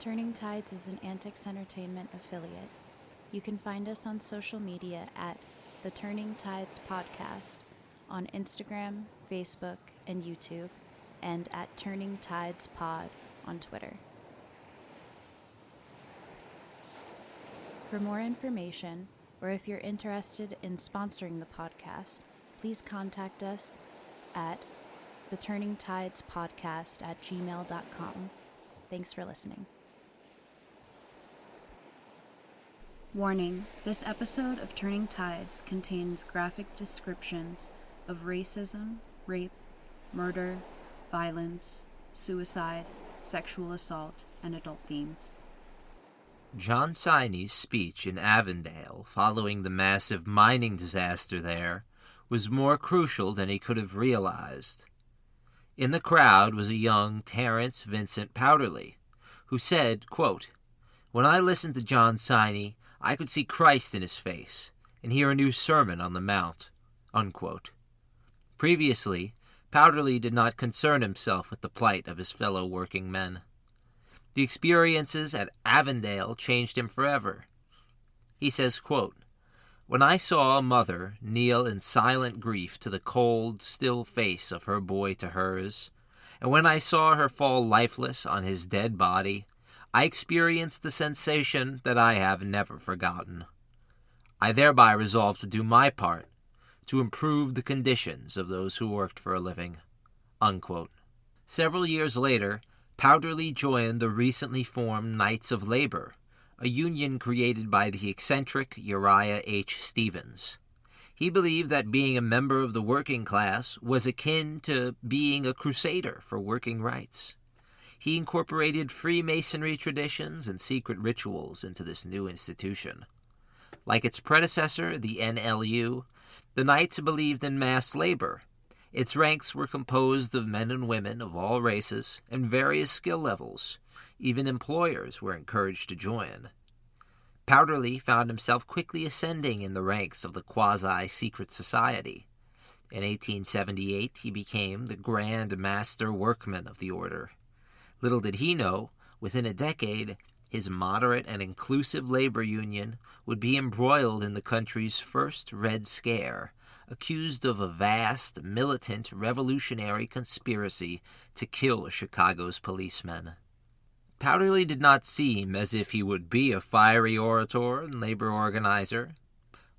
Turning Tides is an AntiKs Entertainment affiliate. You can find us on social media at The Turning Tides Podcast on Instagram, Facebook, and YouTube, and at Turning Tides Pod on Twitter. For more information, or if you're interested in sponsoring the podcast, please contact us at theturningtidespodcast@gmail.com. Thanks for listening. Warning, this episode of Turning Tides contains graphic descriptions of racism, rape, murder, violence, suicide, sexual assault, and adult themes. John Siney's speech in Avondale following the massive mining disaster there was more crucial than he could have realized. In the crowd was a young Terence Vincent Powderly, who said, quote, "When I listened to John Siney, I could see Christ in his face and hear a new Sermon on the Mount," unquote. Previously, Powderly did not concern himself with the plight of his fellow working men. The experiences at Avondale changed him forever. He says, quote, "When I saw a mother kneel in silent grief to the cold, still face of her boy to hers, and when I saw her fall lifeless on his dead body, I experienced the sensation that I have never forgotten. I thereby resolved to do my part, to improve the conditions of those who worked for a living," unquote. Several years later, Powderly joined the recently formed Knights of Labor, a union created by the eccentric Uriah H. Stevens. He believed that being a member of the working class was akin to being a crusader for working rights. He incorporated Freemasonry traditions and secret rituals into this new institution. Like its predecessor, the NLU, the Knights believed in mass labor. Its ranks were composed of men and women of all races and various skill levels. Even employers were encouraged to join. Powderly found himself quickly ascending in the ranks of the quasi-secret society. In 1878, he became the Grand Master Workman of the order. Little did he know, within a decade, his moderate and inclusive labor union would be embroiled in the country's first Red Scare, accused of a vast, militant, revolutionary conspiracy to kill Chicago's policemen. Powderly did not seem as if he would be a fiery orator and labor organizer.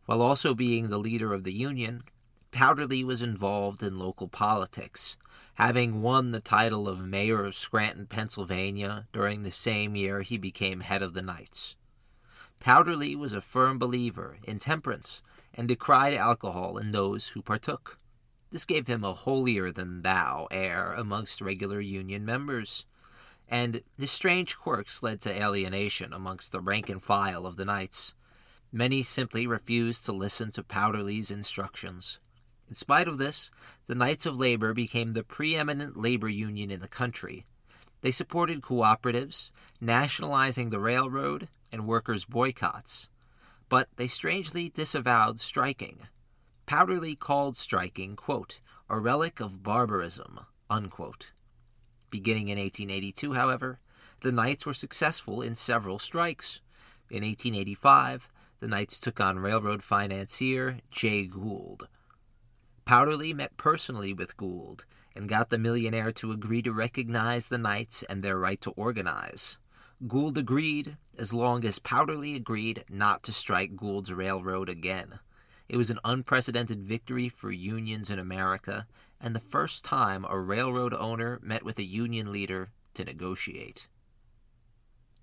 While also being the leader of the union, Powderly was involved in local politics, having won the title of mayor of Scranton, Pennsylvania, during the same year he became head of the Knights. Powderly was a firm believer in temperance and decried alcohol in those who partook. This gave him a holier-than-thou air amongst regular union members, and his strange quirks led to alienation amongst the rank and file of the Knights. Many simply refused to listen to Powderly's instructions. In spite of this, the Knights of Labor became the preeminent labor union in the country. They supported cooperatives, nationalizing the railroad, and workers' boycotts. But they strangely disavowed striking. Powderly called striking, quote, "a relic of barbarism," unquote. Beginning in 1882, however, the Knights were successful in several strikes. In 1885, the Knights took on railroad financier Jay Gould. Powderly met personally with Gould and got the millionaire to agree to recognize the Knights and their right to organize. Gould agreed, as long as Powderly agreed not to strike Gould's railroad again. It was an unprecedented victory for unions in America, and the first time a railroad owner met with a union leader to negotiate.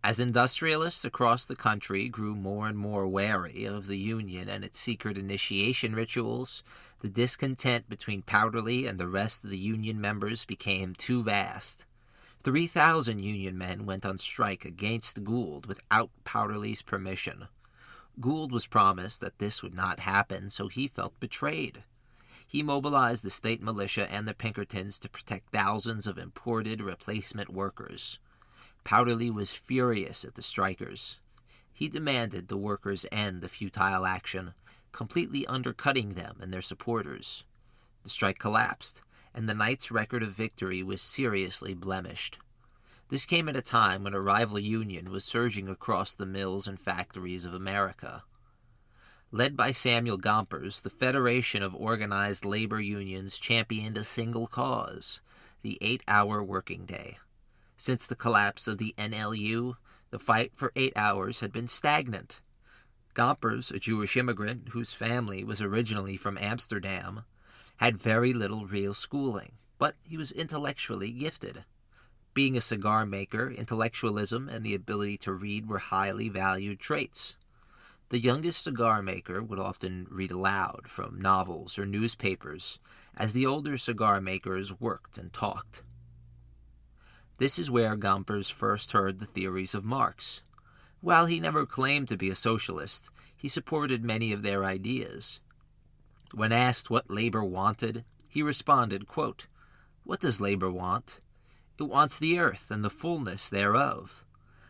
As industrialists across the country grew more and more wary of the Union and its secret initiation rituals, the discontent between Powderly and the rest of the Union members became too vast. 3,000 Union men went on strike against Gould without Powderly's permission. Gould was promised that this would not happen, so he felt betrayed. He mobilized the state militia and the Pinkertons to protect thousands of imported replacement workers. Powderly was furious at the strikers. He demanded the workers end the futile action, completely undercutting them and their supporters. The strike collapsed, and the Knights' record of victory was seriously blemished. This came at a time when a rival union was surging across the mills and factories of America. Led by Samuel Gompers, the Federation of Organized Labor Unions championed a single cause, the 8-hour working day. Since the collapse of the NLU, the fight for 8 hours had been stagnant. Gompers, a Jewish immigrant whose family was originally from Amsterdam, had very little real schooling, but he was intellectually gifted. Being a cigar maker, intellectualism and the ability to read were highly valued traits. The youngest cigar maker would often read aloud from novels or newspapers as the older cigar makers worked and talked. This is where Gompers first heard the theories of Marx. While he never claimed to be a socialist, he supported many of their ideas. When asked what labor wanted, he responded, quote, "What does labor want? It wants the earth and the fullness thereof.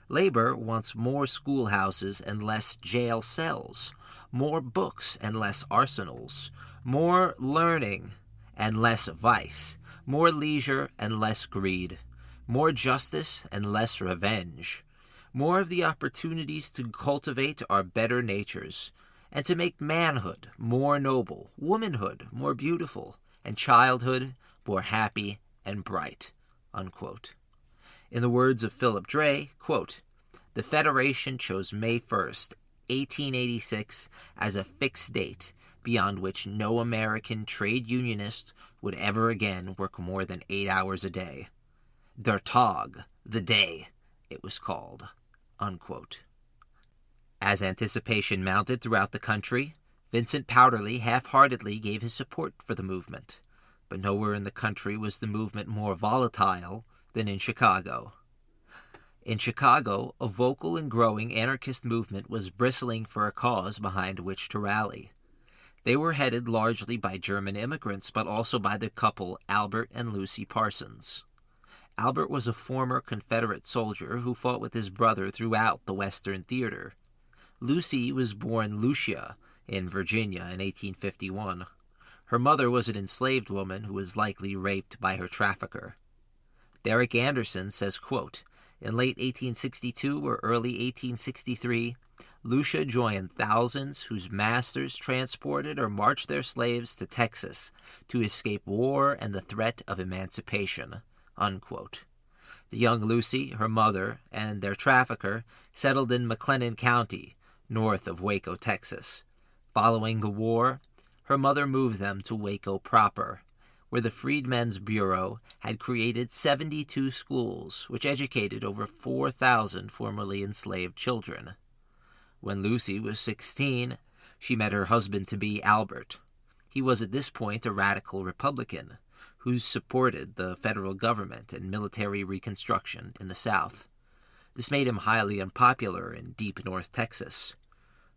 Labor wants more schoolhouses and less jail cells, more books and less arsenals, more learning and less vice, more leisure and less greed, more justice and less revenge, more of the opportunities to cultivate our better natures, and to make manhood more noble, womanhood more beautiful, and childhood more happy and bright." Unquote. In the words of Philip Dray, quote, "The Federation chose May 1st, 1886 as a fixed date beyond which no American trade unionist would ever again work more than 8 hours a day. Der Tag, the day, it was called." Unquote. As anticipation mounted throughout the country, Vincent Powderly half-heartedly gave his support for the movement, but nowhere in the country was the movement more volatile than in Chicago. In Chicago, a vocal and growing anarchist movement was bristling for a cause behind which to rally. They were headed largely by German immigrants, but also by the couple Albert and Lucy Parsons. Albert was a former Confederate soldier who fought with his brother throughout the Western Theater. Lucy was born Lucia in Virginia in 1851. Her mother was an enslaved woman who was likely raped by her trafficker. Derek Anderson says, quote, "In late 1862 or early 1863, Lucia joined thousands whose masters transported or marched their slaves to Texas to escape war and the threat of emancipation." Unquote. The young Lucy, her mother, and their trafficker settled in McLennan County, north of Waco, Texas. Following the war, her mother moved them to Waco proper, where the Freedmen's Bureau had created 72 schools, which educated over 4,000 formerly enslaved children. When Lucy was 16, she met her husband-to-be, Albert. He was at this point a radical Republican who supported the federal government and military reconstruction in the South. This made him highly unpopular in deep North Texas.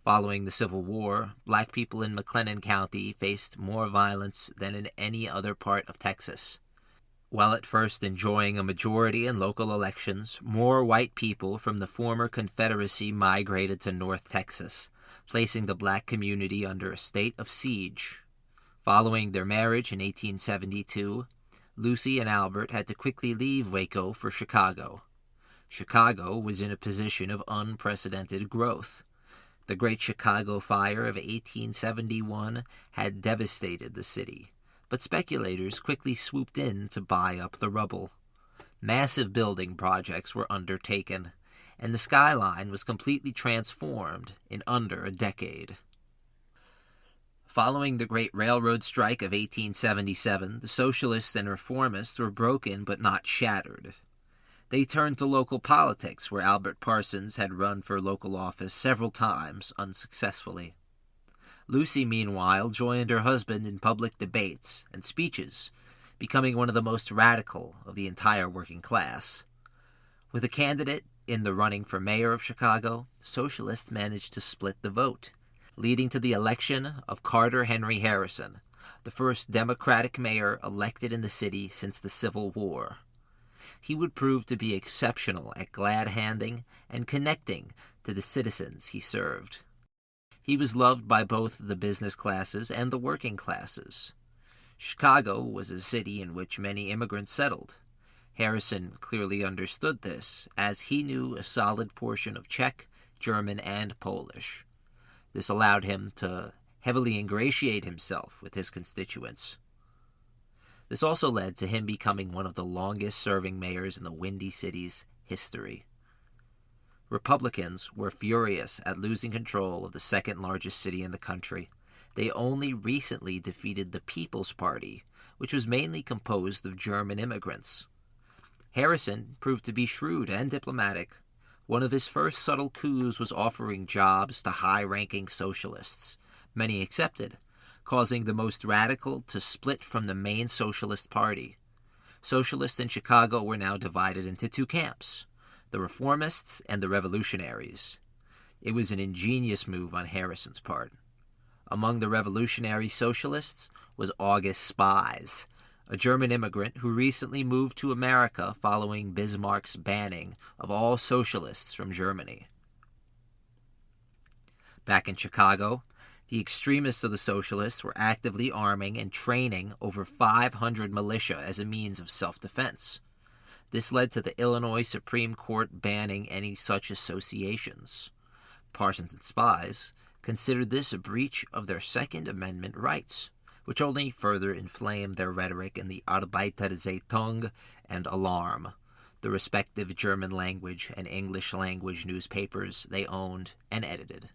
Following the Civil War, black people in McLennan County faced more violence than in any other part of Texas. While at first enjoying a majority in local elections, more white people from the former Confederacy migrated to North Texas, placing the black community under a state of siege. Following their marriage in 1872, Lucy and Albert had to quickly leave Waco for Chicago. Chicago was in a position of unprecedented growth. The Great Chicago Fire of 1871 had devastated the city, but speculators quickly swooped in to buy up the rubble. Massive building projects were undertaken, and the skyline was completely transformed in under a decade. Following the Great Railroad Strike of 1877, the socialists and reformists were broken but not shattered. They turned to local politics, where Albert Parsons had run for local office several times unsuccessfully. Lucy, meanwhile, joined her husband in public debates and speeches, becoming one of the most radical of the entire working class. With a candidate in the running for mayor of Chicago, socialists managed to split the vote, leading to the election of Carter Henry Harrison, the first Democratic mayor elected in the city since the Civil War. He would prove to be exceptional at glad-handing and connecting to the citizens he served. He was loved by both the business classes and the working classes. Chicago was a city in which many immigrants settled. Harrison clearly understood this, as he knew a solid portion of Czech, German, and Polish. This allowed him to heavily ingratiate himself with his constituents. This also led to him becoming one of the longest-serving mayors in the Windy City's history. Republicans were furious at losing control of the second-largest city in the country. They only recently defeated the People's Party, which was mainly composed of German immigrants. Harrison proved to be shrewd and diplomatic. One of his first subtle coups was offering jobs to high-ranking socialists. Many accepted, causing the most radical to split from the main Socialist Party. Socialists in Chicago were now divided into two camps, the Reformists and the Revolutionaries. It was an ingenious move on Harrison's part. Among the revolutionary socialists was August Spies, a German immigrant who recently moved to America following Bismarck's banning of all socialists from Germany. Back in Chicago, the extremists of the socialists were actively arming and training over 500 militia as a means of self-defense. This led to the Illinois Supreme Court banning any such associations. Parsons and Spies considered this a breach of their Second Amendment rights, which only further inflamed their rhetoric in the Arbeiterzeitung and Alarm, the respective German language and English language newspapers they owned and edited.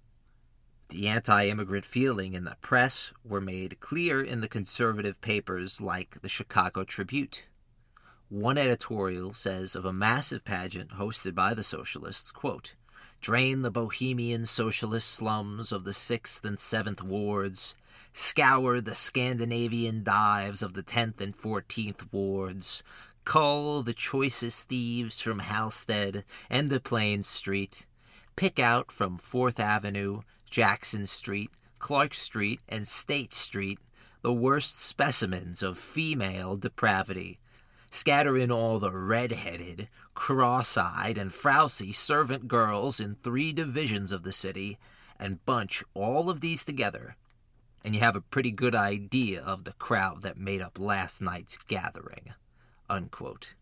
The anti-immigrant feeling in the press were made clear in the conservative papers like the Chicago Tribune. One editorial says of a massive pageant hosted by the socialists, quote, "Drain the bohemian socialist slums of the 6th and 7th wards, scour the Scandinavian dives of the 10th and 14th wards, cull the choicest thieves from Halstead and the Plain Street, pick out from 4th Avenue, Jackson Street, Clark Street, and State Street the worst specimens of female depravity. Scatter in all the red-headed, cross-eyed, and frowsy servant girls in 3 divisions of the city, and bunch all of these together, and you have a pretty good idea of the crowd that made up last night's gathering." Unquote.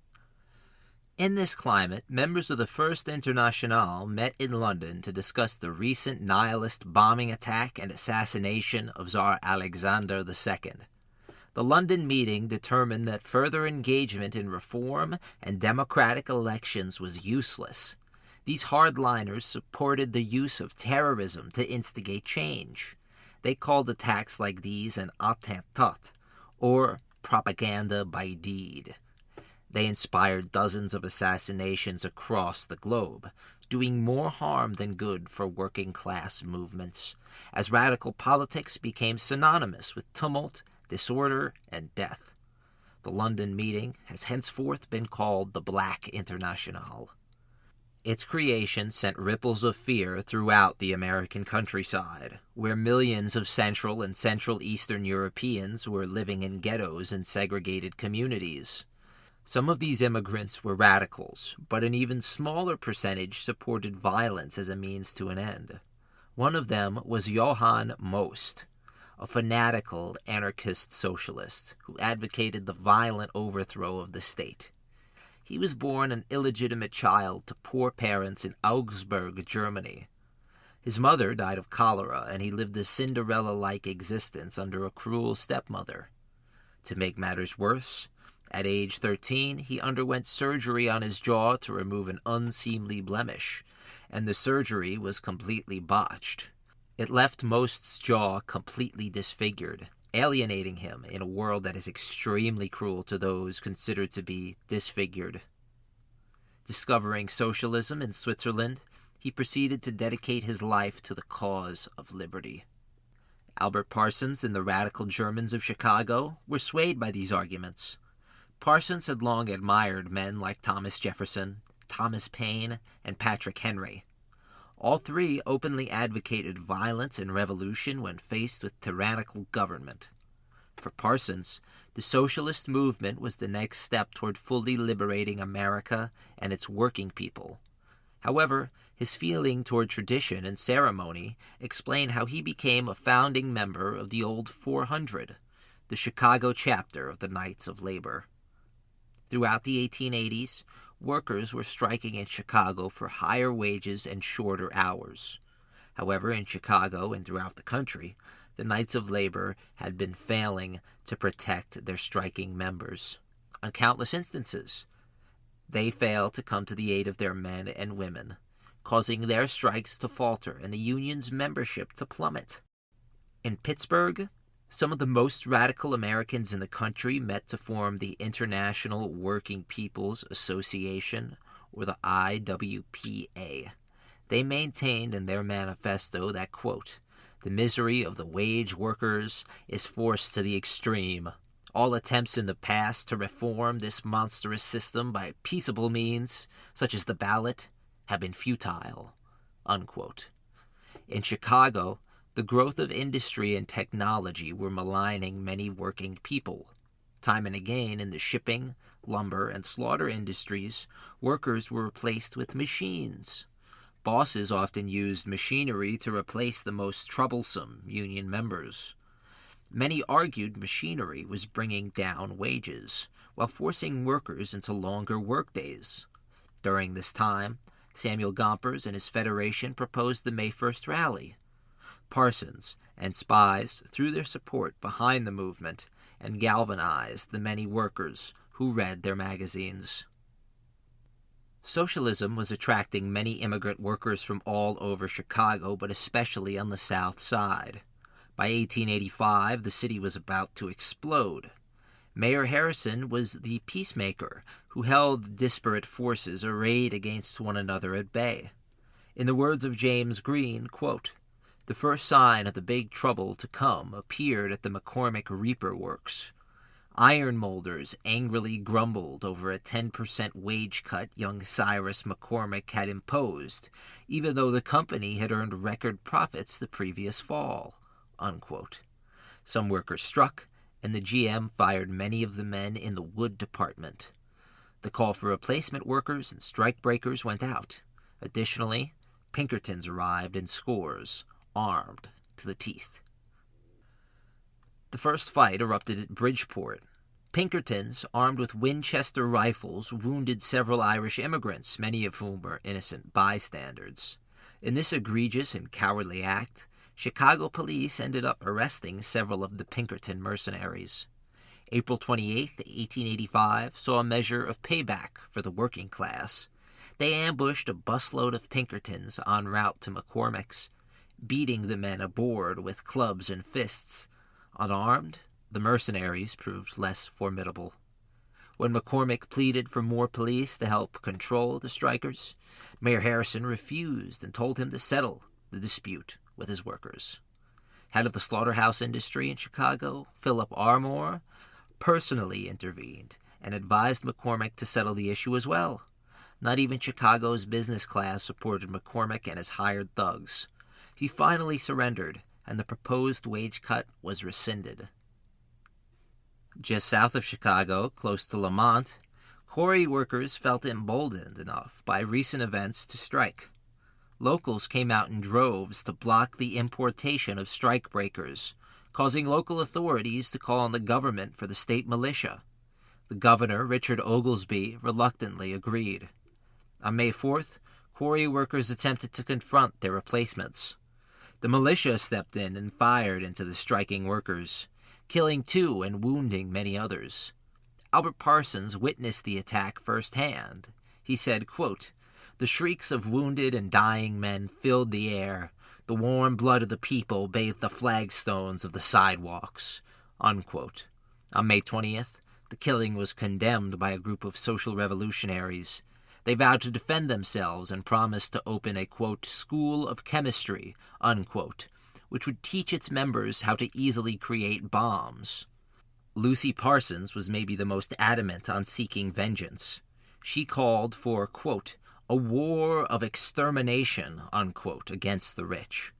In this climate, members of the First Internationale met in London to discuss the recent nihilist bombing attack and assassination of Tsar Alexander II. The London meeting determined that further engagement in reform and democratic elections was useless. These hardliners supported the use of terrorism to instigate change. They called attacks like these an attentat, or propaganda by deed. They inspired dozens of assassinations across the globe, doing more harm than good for working-class movements, as radical politics became synonymous with tumult, disorder, and death. The London meeting has henceforth been called the Black Internationale. Its creation sent ripples of fear throughout the American countryside, where millions of Central and Central Eastern Europeans were living in ghettos and segregated communities. Some of these immigrants were radicals, but an even smaller percentage supported violence as a means to an end. One of them was Johann Most, a fanatical anarchist socialist who advocated the violent overthrow of the state. He was born an illegitimate child to poor parents in Augsburg, Germany. His mother died of cholera, and he lived a Cinderella-like existence under a cruel stepmother. To make matters worse, at age 13, he underwent surgery on his jaw to remove an unseemly blemish, and the surgery was completely botched. It left Most's jaw completely disfigured, alienating him in a world that is extremely cruel to those considered to be disfigured. Discovering socialism in Switzerland, he proceeded to dedicate his life to the cause of liberty. Albert Parsons and the radical Germans of Chicago were swayed by these arguments. Parsons had long admired men like Thomas Jefferson, Thomas Paine, and Patrick Henry. All 3 openly advocated violence and revolution when faced with tyrannical government. For Parsons, the socialist movement was the next step toward fully liberating America and its working people. However, his feeling toward tradition and ceremony explained how he became a founding member of the Old 400, the Chicago chapter of the Knights of Labor. Throughout the 1880s, workers were striking in Chicago for higher wages and shorter hours. However, in Chicago and throughout the country, the Knights of Labor had been failing to protect their striking members. On countless instances, they failed to come to the aid of their men and women, causing their strikes to falter and the union's membership to plummet. In Pittsburgh, some of the most radical Americans in the country met to form the International Working People's Association, or the IWPA. They maintained in their manifesto that, quote, "The misery of the wage workers is forced to the extreme. All attempts in the past to reform this monstrous system by peaceable means, such as the ballot, have been futile." Unquote. In Chicago, the growth of industry and technology were maligning many working people. Time and again in the shipping, lumber, and slaughter industries, workers were replaced with machines. Bosses often used machinery to replace the most troublesome union members. Many argued machinery was bringing down wages, while forcing workers into longer workdays. During this time, Samuel Gompers and his federation proposed the May 1st rally. Parsons and spies threw their support behind the movement and galvanized the many workers who read their magazines. Socialism was attracting many immigrant workers from all over Chicago, but especially on the South Side. By 1885, the city was about to explode. Mayor Harrison was the peacemaker who held disparate forces arrayed against one another at bay. In the words of James Green, quote, "The first sign of the big trouble to come appeared at the McCormick Reaper Works. Iron molders angrily grumbled over a 10% wage cut young Cyrus McCormick had imposed, even though the company had earned record profits the previous fall." Unquote. Some workers struck, and the GM fired many of the men in the wood department. The call for replacement workers and strikebreakers went out. Additionally, Pinkertons arrived in scores, armed to the teeth. The first fight erupted at Bridgeport. Pinkertons, armed with Winchester rifles, wounded several Irish immigrants, many of whom were innocent bystanders. In this egregious and cowardly act, Chicago police ended up arresting several of the Pinkerton mercenaries. April 28, 1885, saw a measure of payback for the working class. They ambushed a busload of Pinkertons en route to McCormick's, beating the men aboard with clubs and fists. Unarmed, the mercenaries proved less formidable. When McCormick pleaded for more police to help control the strikers, Mayor Harrison refused and told him to settle the dispute with his workers. Head of the slaughterhouse industry in Chicago, Philip Armour, personally intervened and advised McCormick to settle the issue as well. Not even Chicago's business class supported McCormick and his hired thugs. He finally surrendered, and the proposed wage cut was rescinded. Just south of Chicago, close to Lamont, quarry workers felt emboldened enough by recent events to strike. Locals came out in droves to block the importation of strikebreakers, causing local authorities to call on the government for the state militia. The governor, Richard Oglesby, reluctantly agreed. On May 4th, quarry workers attempted to confront their replacements. The militia stepped in and fired into the striking workers, killing 2 and wounding many others. Albert Parsons witnessed the attack firsthand. He said, quote, "The shrieks of wounded and dying men filled the air. The warm blood of the people bathed the flagstones of the sidewalks." Unquote. On May 20th, the killing was condemned by a group of social revolutionaries. They vowed to defend themselves and promised to open a, quote, "school of chemistry," unquote, which would teach its members how to easily create bombs. Lucy Parsons was maybe the most adamant on seeking vengeance. She called for, quote, "a war of extermination," unquote, against the rich.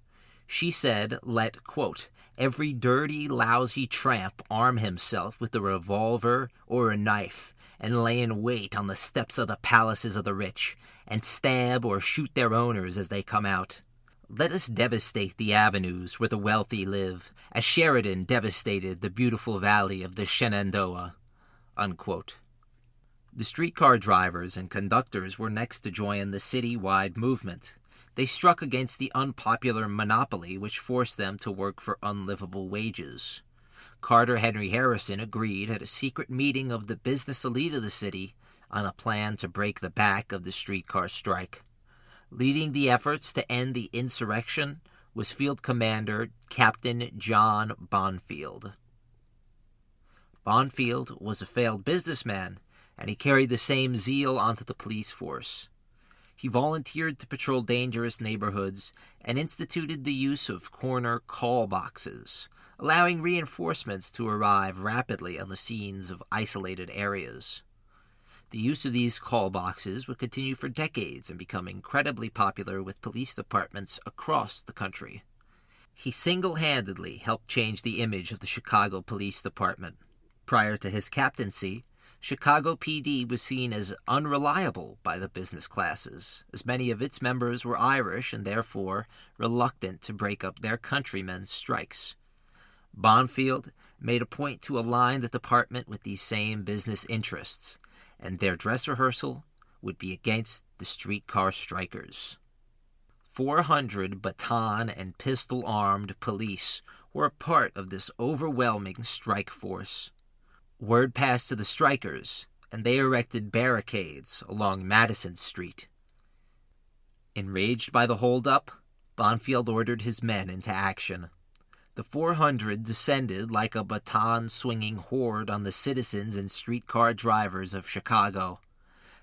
She said, let, quote, "every dirty, lousy tramp arm himself with a revolver or a knife, and lay in wait on the steps of the palaces of the rich, and stab or shoot their owners as they come out. Let us devastate the avenues where the wealthy live, as Sheridan devastated the beautiful valley of the Shenandoah." Unquote. The streetcar drivers and conductors were next to join the city-wide movement. They struck against the unpopular monopoly which forced them to work for unlivable wages. Carter Henry Harrison agreed at a secret meeting of the business elite of the city on a plan to break the back of the streetcar strike. Leading the efforts to end the insurrection was Field Commander Captain John Bonfield. Bonfield was a failed businessman, and he carried the same zeal onto the police force. He volunteered to patrol dangerous neighborhoods and instituted the use of corner call boxes, allowing reinforcements to arrive rapidly on the scenes of isolated areas. The use of these call boxes would continue for decades and become incredibly popular with police departments across the country. He single-handedly helped change the image of the Chicago Police Department. Prior to his captaincy, Chicago PD was seen as unreliable by the business classes, as many of its members were Irish and therefore reluctant to break up their countrymen's strikes. Bonfield made a point to align the department with these same business interests, and their dress rehearsal would be against the streetcar strikers. 400 baton and pistol-armed police were a part of this overwhelming strike force. Word passed to the strikers, and they erected barricades along Madison Street. Enraged by the holdup, Bonfield ordered his men into action. The 400 descended like a baton-swinging horde on the citizens and streetcar drivers of Chicago.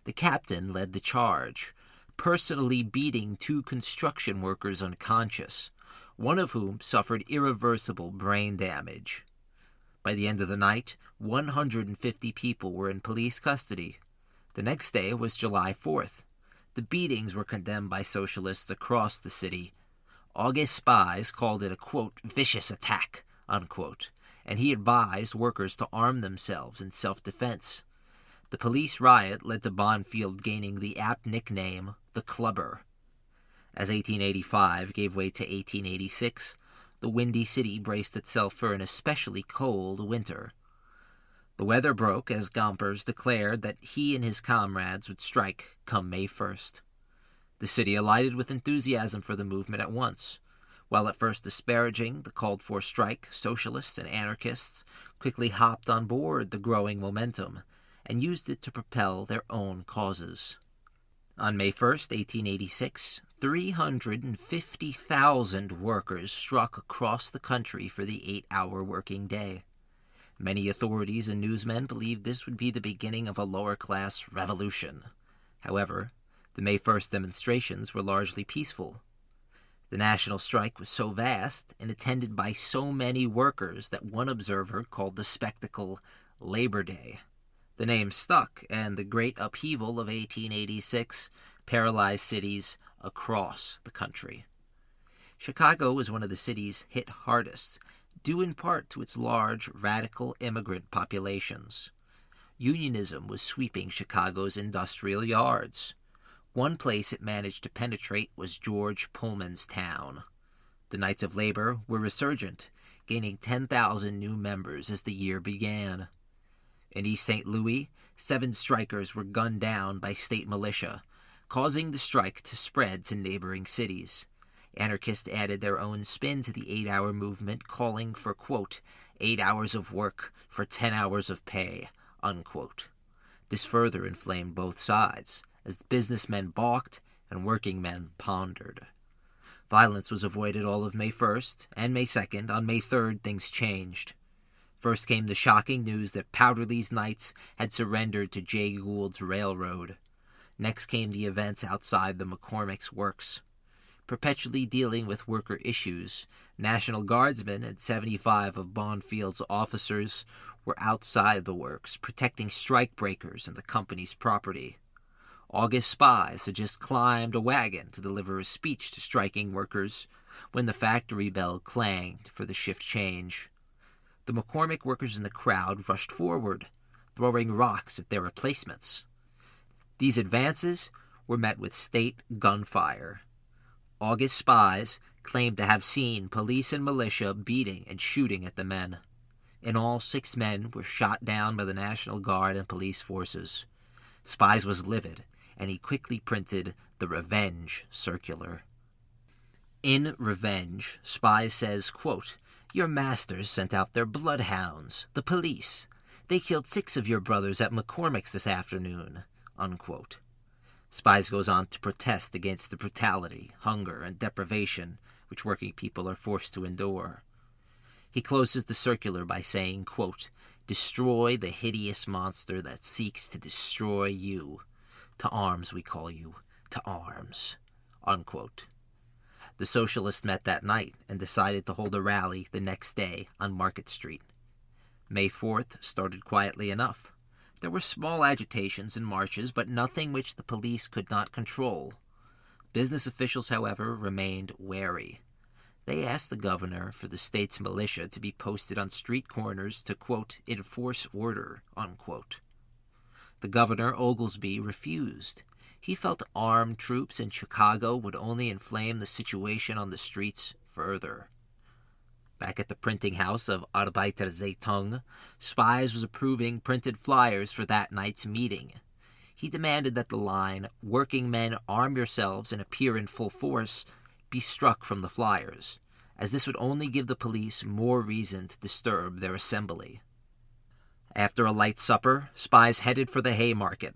The captain led the charge, personally beating 2 construction workers unconscious, one of whom suffered irreversible brain damage. By the end of the night, 150 people were in police custody. The next day was July 4th. The beatings were condemned by socialists across the city. August Spies called it a, quote, vicious attack, unquote, and he advised workers to arm themselves in self-defense. The police riot led to Bonfield gaining the apt nickname, the Clubber. As 1885 gave way to 1886, the Windy City braced itself for an especially cold winter. The weather broke as Gompers declared that he and his comrades would strike come May 1st. The city alighted with enthusiasm for the movement at once. While at first disparaging the called-for strike, socialists and anarchists quickly hopped on board the growing momentum and used it to propel their own causes. On May 1st, 1886, 350,000 workers struck across the country for the 8-hour working day. Many authorities and newsmen believed this would be the beginning of a lower-class revolution. However, the May 1st demonstrations were largely peaceful. The national strike was so vast and attended by so many workers that one observer called the spectacle Labor Day. The name stuck, and the great upheaval of 1886 paralyzed cities across the country. Chicago was one of the cities hit hardest, due in part to its large radical immigrant populations. Unionism was sweeping Chicago's industrial yards. One place it managed to penetrate was George Pullman's town. The Knights of Labor were resurgent, gaining 10,000 new members as the year began. In East St. Louis, 7 strikers were gunned down by state militia, causing the strike to spread to neighboring cities. Anarchists added their own spin to the 8-hour movement, calling for, quote, 8 hours of work for 10 hours of pay, unquote. This further inflamed both sides, as businessmen balked and working men pondered. Violence was avoided all of May 1st and May 2nd. On May 3rd, things changed. First came the shocking news that Powderly's Knights had surrendered to Jay Gould's railroad. Next came the events outside the McCormick's works. Perpetually dealing with worker issues, National Guardsmen and 75 of Bonfield's officers were outside the works, protecting strikebreakers and the company's property. August Spies had just climbed a wagon to deliver a speech to striking workers when the factory bell clanged for the shift change. The McCormick workers in the crowd rushed forward, throwing rocks at their replacements. These advances were met with state gunfire. August Spies claimed to have seen police and militia beating and shooting at the men. In all, 6 men were shot down by the National Guard and police forces. Spies was livid, and he quickly printed the Revenge circular. In Revenge, Spies says, quote, "Your masters sent out their bloodhounds, the police. They killed 6 of your brothers at McCormick's this afternoon," unquote. Spies goes on to protest against the brutality, hunger, and deprivation which working people are forced to endure. He closes the circular by saying, quote, "Destroy the hideous monster that seeks to destroy you. To arms we call you, to arms," unquote. The socialists met that night and decided to hold a rally the next day on Market Street. May 4th started quietly enough. There were small agitations and marches, but nothing which the police could not control. Business officials, however, remained wary. They asked the governor for the state's militia to be posted on street corners to, quote, "enforce order," unquote. The governor, Oglesby, refused. He felt armed troops in Chicago would only inflame the situation on the streets further. Back at the printing house of Arbeiterzeitung, Spies was approving printed flyers for that night's meeting. He demanded that the line, "Working men, arm yourselves and appear in full force," be struck from the flyers, as this would only give the police more reason to disturb their assembly. After a light supper, Spies headed for the Haymarket.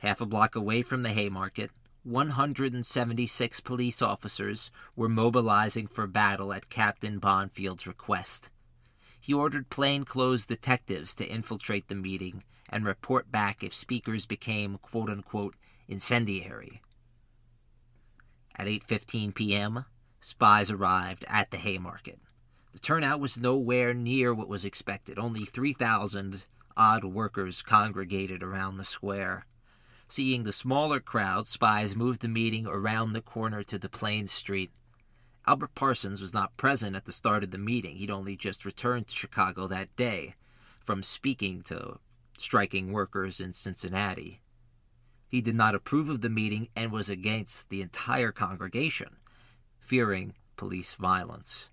Half a block away from the Haymarket, 176 police officers were mobilizing for battle at Captain Bonfield's request. He ordered plainclothes detectives to infiltrate the meeting and report back if speakers became, quote-unquote, incendiary. At 8:15 p.m., Spies arrived at the Haymarket. The turnout was nowhere near what was expected. Only 3,000 odd workers congregated around the square. Seeing the smaller crowd, Spies moved the meeting around the corner to DePlain Street. Albert Parsons was not present at the start of the meeting. He'd only just returned to Chicago that day from speaking to striking workers in Cincinnati. He did not approve of the meeting and was against the entire congregation, fearing police violence.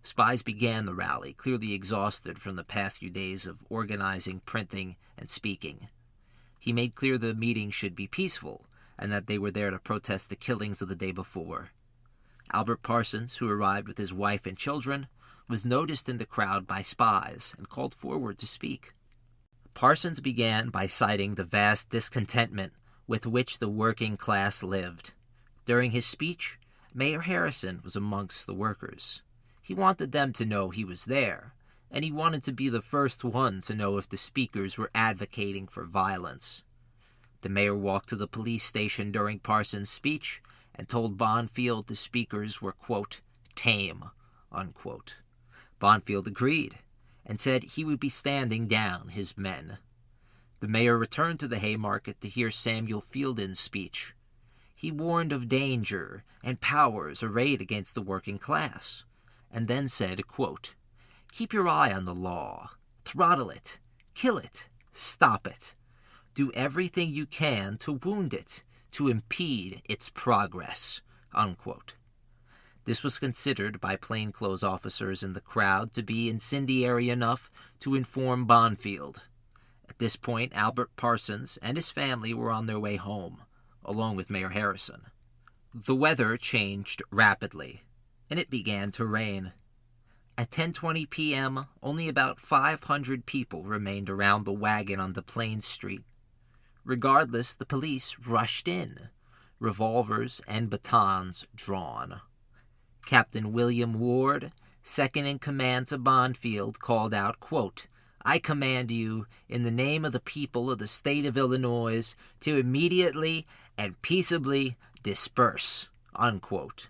Spies began the rally, clearly exhausted from the past few days of organizing, printing, and speaking. He made clear the meeting should be peaceful and that they were there to protest the killings of the day before. Albert Parsons, who arrived with his wife and children, was noticed in the crowd by Spies and called forward to speak. Parsons began by citing the vast discontentment with which the working class lived. During his speech, Mayor Harrison was amongst the workers. He wanted them to know he was there, and he wanted to be the first one to know if the speakers were advocating for violence. The mayor walked to the police station during Parsons' speech and told Bonfield the speakers were, quote, tame, unquote. Bonfield agreed and said he would be standing down his men. The mayor returned to the Haymarket to hear Samuel Fielding's speech. He warned of danger and powers arrayed against the working class, and then said, quote, keep your eye on the law, throttle it, kill it, stop it. Do everything you can to wound it, to impede its progress, unquote. This was considered by plainclothes officers in the crowd to be incendiary enough to inform Bonfield. At this point, Albert Parsons and his family were on their way home, along with Mayor Harrison. The weather changed rapidly, and it began to rain. At 10:20 p.m., only about 500 people remained around the wagon on DePlain Street. Regardless, the police rushed in, revolvers and batons drawn. Captain William Ward, second in command to Bonfield, called out, quote, I command you, in the name of the people of the state of Illinois, to immediately and peaceably disperse, unquote.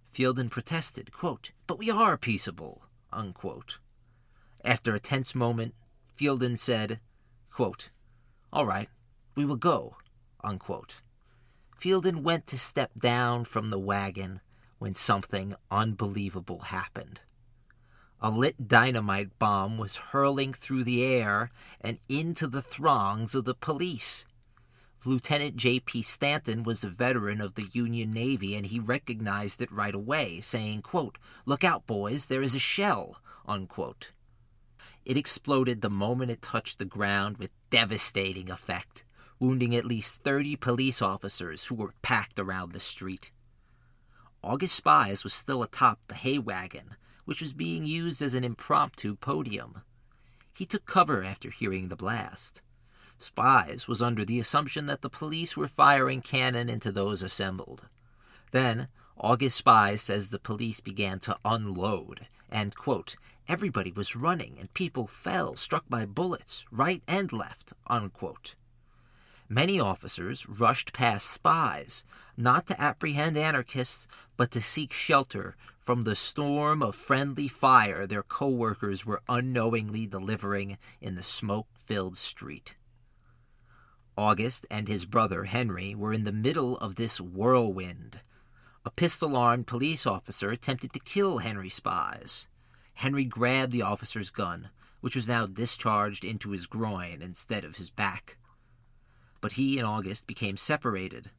Fielding protested, quote, but we are peaceable, unquote. After a tense moment, Fielding said, quote, all right, we will go, unquote. Fielding went to step down from the wagon when something unbelievable happened. A lit dynamite bomb was hurling through the air and into the throngs of the police. Lieutenant J.P. Stanton was a veteran of the Union Navy, and he recognized it right away, saying, quote, look out, boys, there is a shell, unquote. It exploded the moment it touched the ground with devastating effect. wounding at least 30 police officers who were packed around the street. August Spies was still atop the hay wagon, which was being used as an impromptu podium. He took cover after hearing the blast. Spies was under the assumption that the police were firing cannon into those assembled. Then, August Spies says the police began to unload, and, quote, everybody was running and people fell, struck by bullets, right and left, unquote. Many officers rushed past Spies, not to apprehend anarchists, but to seek shelter from the storm of friendly fire their co-workers were unknowingly delivering in the smoke-filled street. August and his brother Henry were in the middle of this whirlwind. A pistol-armed police officer attempted to kill Henry Spies. Henry grabbed the officer's gun, which was now discharged into his groin instead of his back. But he and August became separated.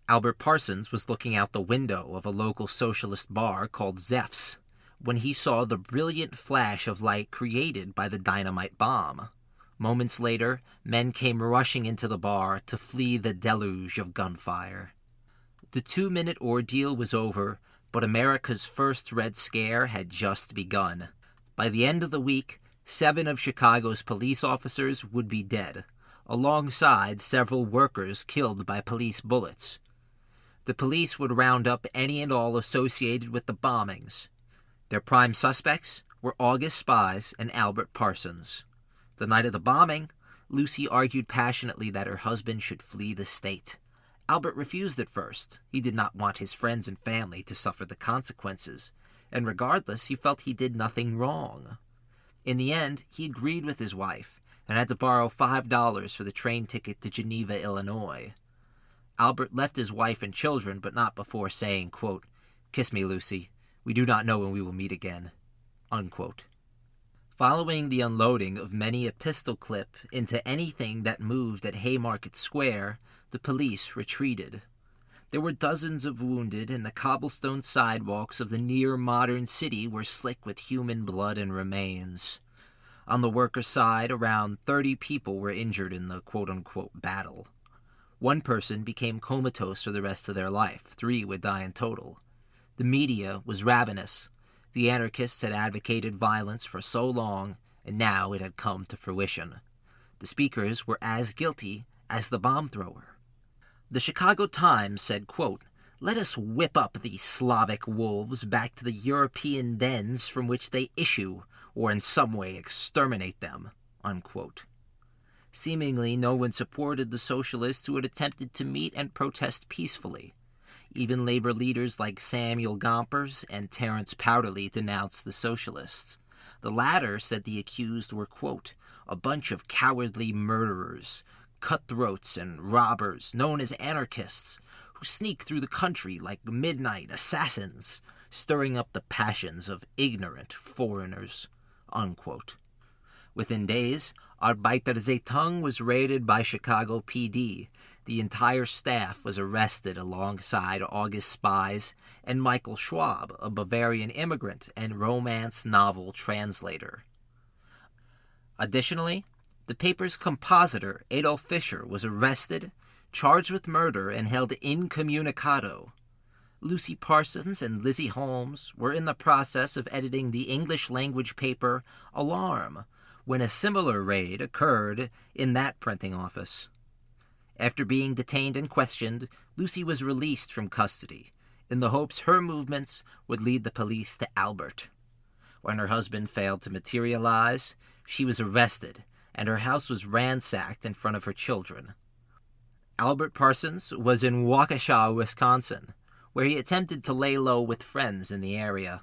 Albert Parsons was looking out the window of a local socialist bar called Zeff's when he saw the brilliant flash of light created by the dynamite bomb. Moments later, men came rushing into the bar to flee the deluge of gunfire. The 2-minute ordeal was over, but America's first Red Scare had just begun. By the end of the week, 7 of Chicago's police officers would be dead, alongside several workers killed by police bullets. The police would round up any and all associated with the bombings. Their prime suspects were August Spies and Albert Parsons. The night of the bombing, Lucy argued passionately that her husband should flee the state. Albert refused at first. He did not want his friends and family to suffer the consequences, and regardless, he felt he did nothing wrong. In the end, he agreed with his wife and had to borrow $5 for the train ticket to Geneva, Illinois. Albert left his wife and children, but not before saying, quote, "Kiss me, Lucy. We do not know when we will meet again," unquote. Following the unloading of many a pistol clip into anything that moved at Haymarket Square, the police retreated. There were dozens of wounded, and the cobblestone sidewalks of the near-modern city were slick with human blood and remains. On the workers' side, around 30 people were injured in the quote-unquote battle. One person became comatose for the rest of their life. 3 would die in total. The media was ravenous. The anarchists had advocated violence for so long, and now it had come to fruition. The speakers were as guilty as the bomb thrower. The Chicago Times said, quote, "Let us whip up these Slavic wolves back to the European dens from which they issue, or in some way exterminate them," unquote. Seemingly no one supported the socialists who had attempted to meet and protest peacefully. Even labor leaders like Samuel Gompers and Terence Powderly denounced the socialists. The latter said the accused were, quote, "a bunch of cowardly murderers, cutthroats and robbers known as anarchists, who sneak through the country like midnight assassins, stirring up the passions of ignorant foreigners," unquote. Within days, Arbeiterzeitung was raided by Chicago PD. The entire staff was arrested alongside August Spies and Michael Schwab, a Bavarian immigrant and romance novel translator. Additionally, the paper's compositor, Adolf Fischer, was arrested, charged with murder, and held incommunicado. Lucy Parsons and Lizzie Holmes were in the process of editing the English-language paper Alarm when a similar raid occurred in that printing office. After being detained and questioned, Lucy was released from custody, in the hopes her movements would lead the police to Albert. When her husband failed to materialize, she was arrested, and her house was ransacked in front of her children. Albert Parsons was in Waukesha, Wisconsin, where he attempted to lay low with friends in the area.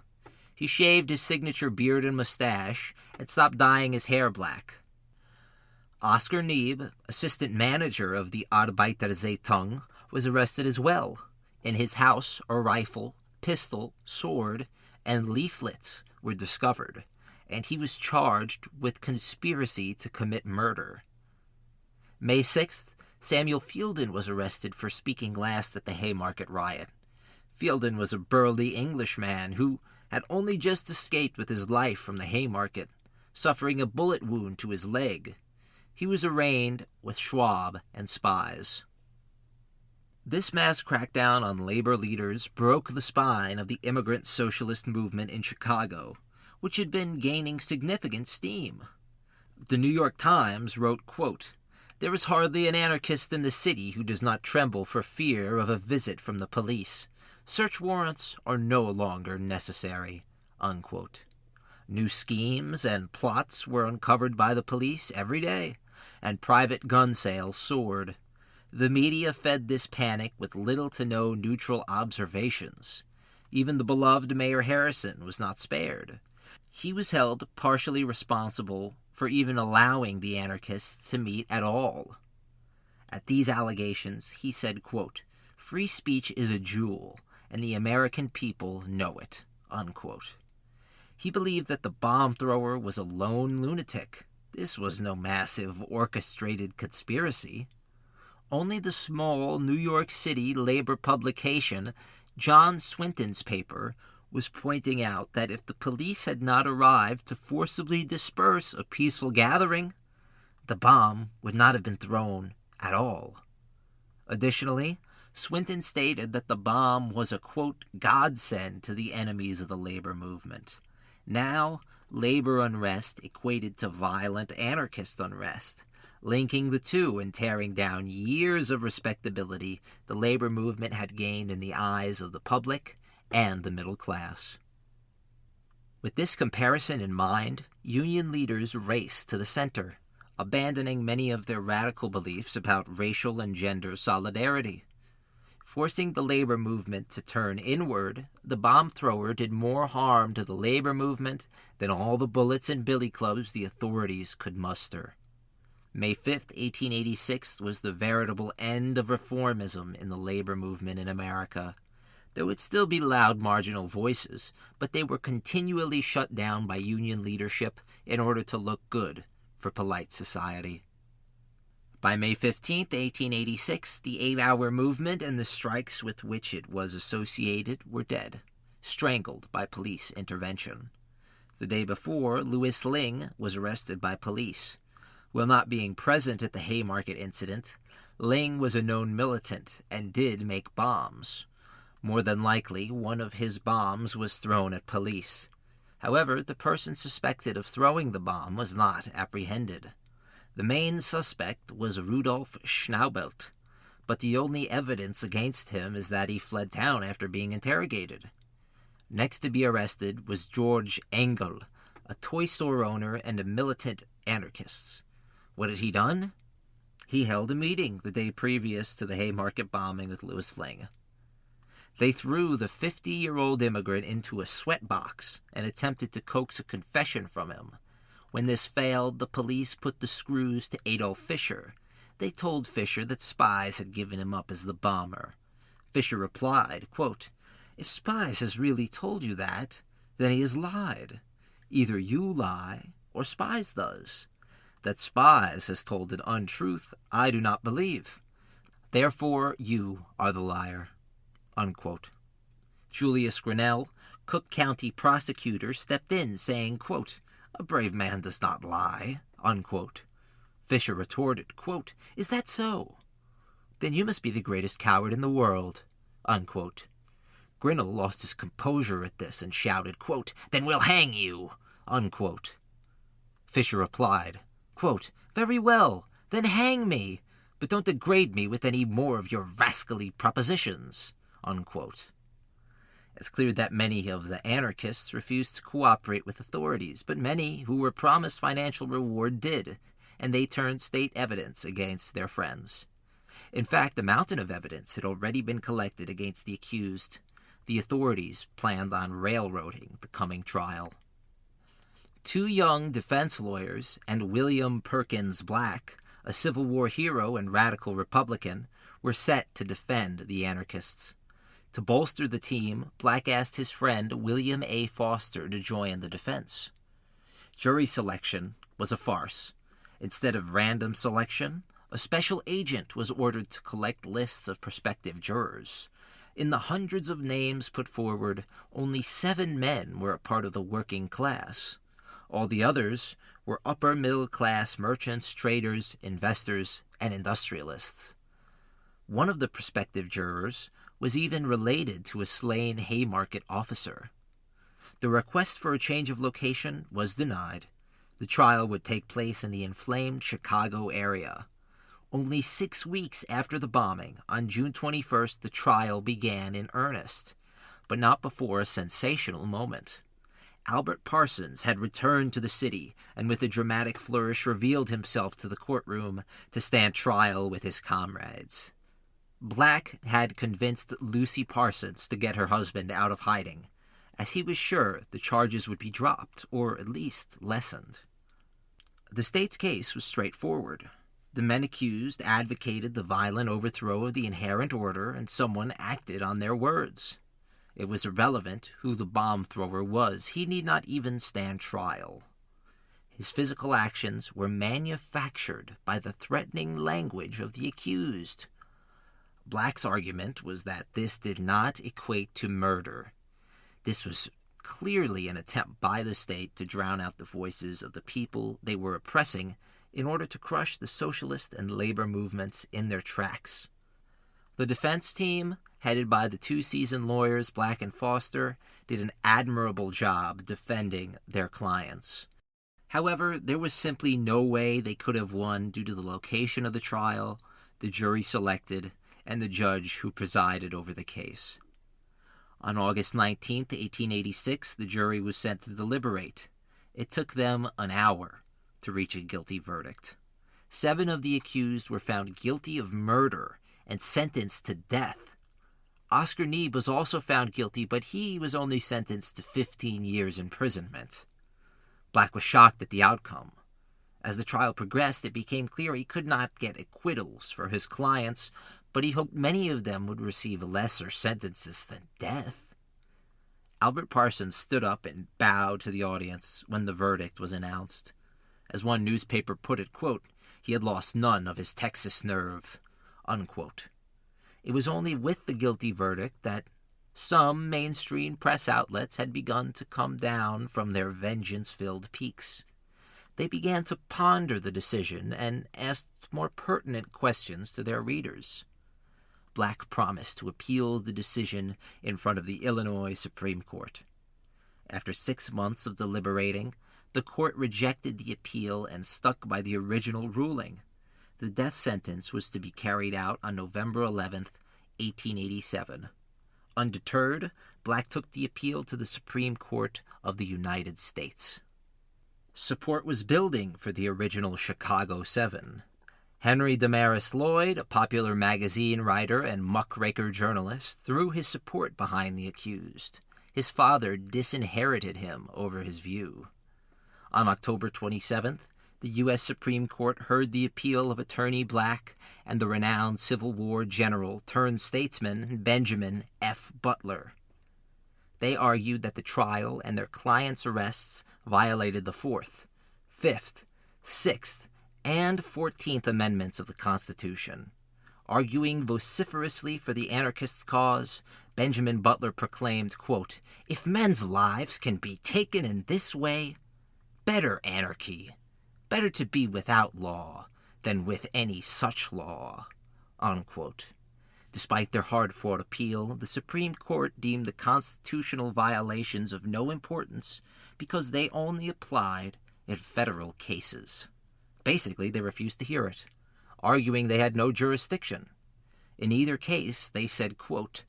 He shaved his signature beard and mustache and stopped dyeing his hair black. Oscar Neeb, assistant manager of the Arbeiterzeitung, was arrested as well. In his house, a rifle, pistol, sword, and leaflets were discovered, and he was charged with conspiracy to commit murder. May 6th, Samuel Fielden was arrested for speaking last at the Haymarket riot. Fielden was a burly Englishman who had only just escaped with his life from the Haymarket, suffering a bullet wound to his leg. He was arraigned with Schwab and spies. This mass crackdown on labor leaders broke the spine of the immigrant socialist movement in Chicago, which had been gaining significant steam. The New York Times wrote, quote, "There is hardly an anarchist in the city who does not tremble for fear of a visit from the police. Search warrants are no longer necessary," unquote. New schemes and plots were uncovered by the police every day, and private gun sales soared. The media fed this panic with little to no neutral observations. Even the beloved Mayor Harrison was not spared. He was held partially responsible for even allowing the anarchists to meet at all. At these allegations, he said, quote, "Free speech is a jewel, and the American people know it," unquote. He believed that the bomb thrower was a lone lunatic. This was no massive, orchestrated conspiracy. Only the small New York City labor publication, John Swinton's paper, was pointing out that if the police had not arrived to forcibly disperse a peaceful gathering, the bomb would not have been thrown at all. Additionally, Swinton stated that the bomb was a, quote, godsend to the enemies of the labor movement. Now, labor unrest equated to violent anarchist unrest, linking the two and tearing down years of respectability the labor movement had gained in the eyes of the public and the middle class. With this comparison in mind, union leaders raced to the center, abandoning many of their radical beliefs about racial and gender solidarity. Forcing the labor movement to turn inward, the bomb thrower did more harm to the labor movement than all the bullets and billy clubs the authorities could muster. May 5th, 1886 was the veritable end of reformism in the labor movement in America. There would still be loud marginal voices, but they were continually shut down by union leadership in order to look good for polite society. By May 15, 1886, the 8-hour movement and the strikes with which it was associated were dead, strangled by police intervention. The day before, Louis Ling was arrested by police. While not being present at the Haymarket incident, Ling was a known militant and did make bombs. More than likely, one of his bombs was thrown at police. However, the person suspected of throwing the bomb was not apprehended. The main suspect was Rudolf Schnaubelt, but the only evidence against him is that he fled town after being interrogated. Next to be arrested was George Engel, a toy store owner and a militant anarchist. What had he done? He held a meeting the day previous to the Haymarket bombing with Louis Ling. They threw the 50-year-old immigrant into a sweat box and attempted to coax a confession from him. When this failed, the police put the screws to Adolf Fischer. They told Fischer that spies had given him up as the bomber. Fischer replied, quote, "If spies has really told you that, then he has lied. Either you lie, or spies does. That spies has told an untruth, I do not believe. Therefore, you are the liar," unquote. Julius Grinnell, Cook County prosecutor, stepped in, saying, quote, "A brave man does not lie," unquote. Fischer retorted, quote, "Is that so? Then you must be the greatest coward in the world," unquote. Grinnell lost his composure at this and shouted, quote, "Then we'll hang you," unquote. Fischer replied, quote, "Very well, then hang me, but don't degrade me with any more of your rascally propositions," unquote. It's clear that many of the anarchists refused to cooperate with authorities, but many who were promised financial reward did, and they turned state evidence against their friends. In fact, a mountain of evidence had already been collected against the accused. The authorities planned on railroading the coming trial. 2 young defense lawyers and William Perkins Black, a Civil War hero and radical Republican, were set to defend the anarchists. To bolster the team, Black asked his friend William A. Foster to join the defense. Jury selection was a farce. Instead of random selection, a special agent was ordered to collect lists of prospective jurors. In the hundreds of names put forward, only 7 men were a part of the working class. All the others were upper-middle-class merchants, traders, investors, and industrialists. One of the prospective jurors was even related to a slain Haymarket officer. The request for a change of location was denied. The trial would take place in the inflamed Chicago area. Only 6 weeks after the bombing, on June 21st, the trial began in earnest, but not before a sensational moment. Albert Parsons had returned to the city and with a dramatic flourish revealed himself to the courtroom to stand trial with his comrades. Black had convinced Lucy Parsons to get her husband out of hiding, as he was sure the charges would be dropped, or at least lessened. The state's case was straightforward. The men accused advocated the violent overthrow of the inherent order, and someone acted on their words. It was irrelevant who the bomb thrower was. He need not even stand trial. His physical actions were manufactured by the threatening language of the accused. Black's argument was that this did not equate to murder. This was clearly an attempt by the state to drown out the voices of the people they were oppressing in order to crush the socialist and labor movements in their tracks. The defense team, headed by the two seasoned lawyers Black and Foster, did an admirable job defending their clients. However, there was simply no way they could have won due to the location of the trial, the jury selected, and the judge who presided over the case. On August 19, 1886, the jury was sent to deliberate. It took them an hour to reach a guilty verdict. 7 of the accused were found guilty of murder and sentenced to death. Oscar Neebe was also found guilty, but he was only sentenced to 15 years imprisonment. Black was shocked at the outcome. As the trial progressed, it became clear he could not get acquittals for his clients, but he hoped many of them would receive lesser sentences than death. Albert Parsons stood up and bowed to the audience when the verdict was announced. As one newspaper put it, quote, "He had lost none of his Texas nerve," unquote. It was only with the guilty verdict that some mainstream press outlets had begun to come down from their vengeance-filled peaks. They began to ponder the decision and asked more pertinent questions to their readers. Black promised to appeal the decision in front of the Illinois Supreme Court. After 6 months of deliberating, the court rejected the appeal and stuck by the original ruling. The death sentence was to be carried out on November 11, 1887. Undeterred, Black took the appeal to the Supreme Court of the United States. Support was building for the original Chicago 7. Henry Damaris Lloyd, a popular magazine writer and muckraker journalist, threw his support behind the accused. His father disinherited him over his view. On October 27th, the U.S. Supreme Court heard the appeal of Attorney Black and the renowned Civil War general turned statesman Benjamin F. Butler. They argued that the trial and their clients' arrests violated the 4th, 5th, 6th, and 14th Amendments of the Constitution. Arguing vociferously for the anarchists' cause, Benjamin Butler proclaimed, quote, "If men's lives can be taken in this way, better anarchy. Better to be without law than with any such law," unquote. Despite their hard-fought appeal, the Supreme Court deemed the constitutional violations of no importance because they only applied in federal cases. Basically, they refused to hear it, arguing they had no jurisdiction. In either case, they said, quote,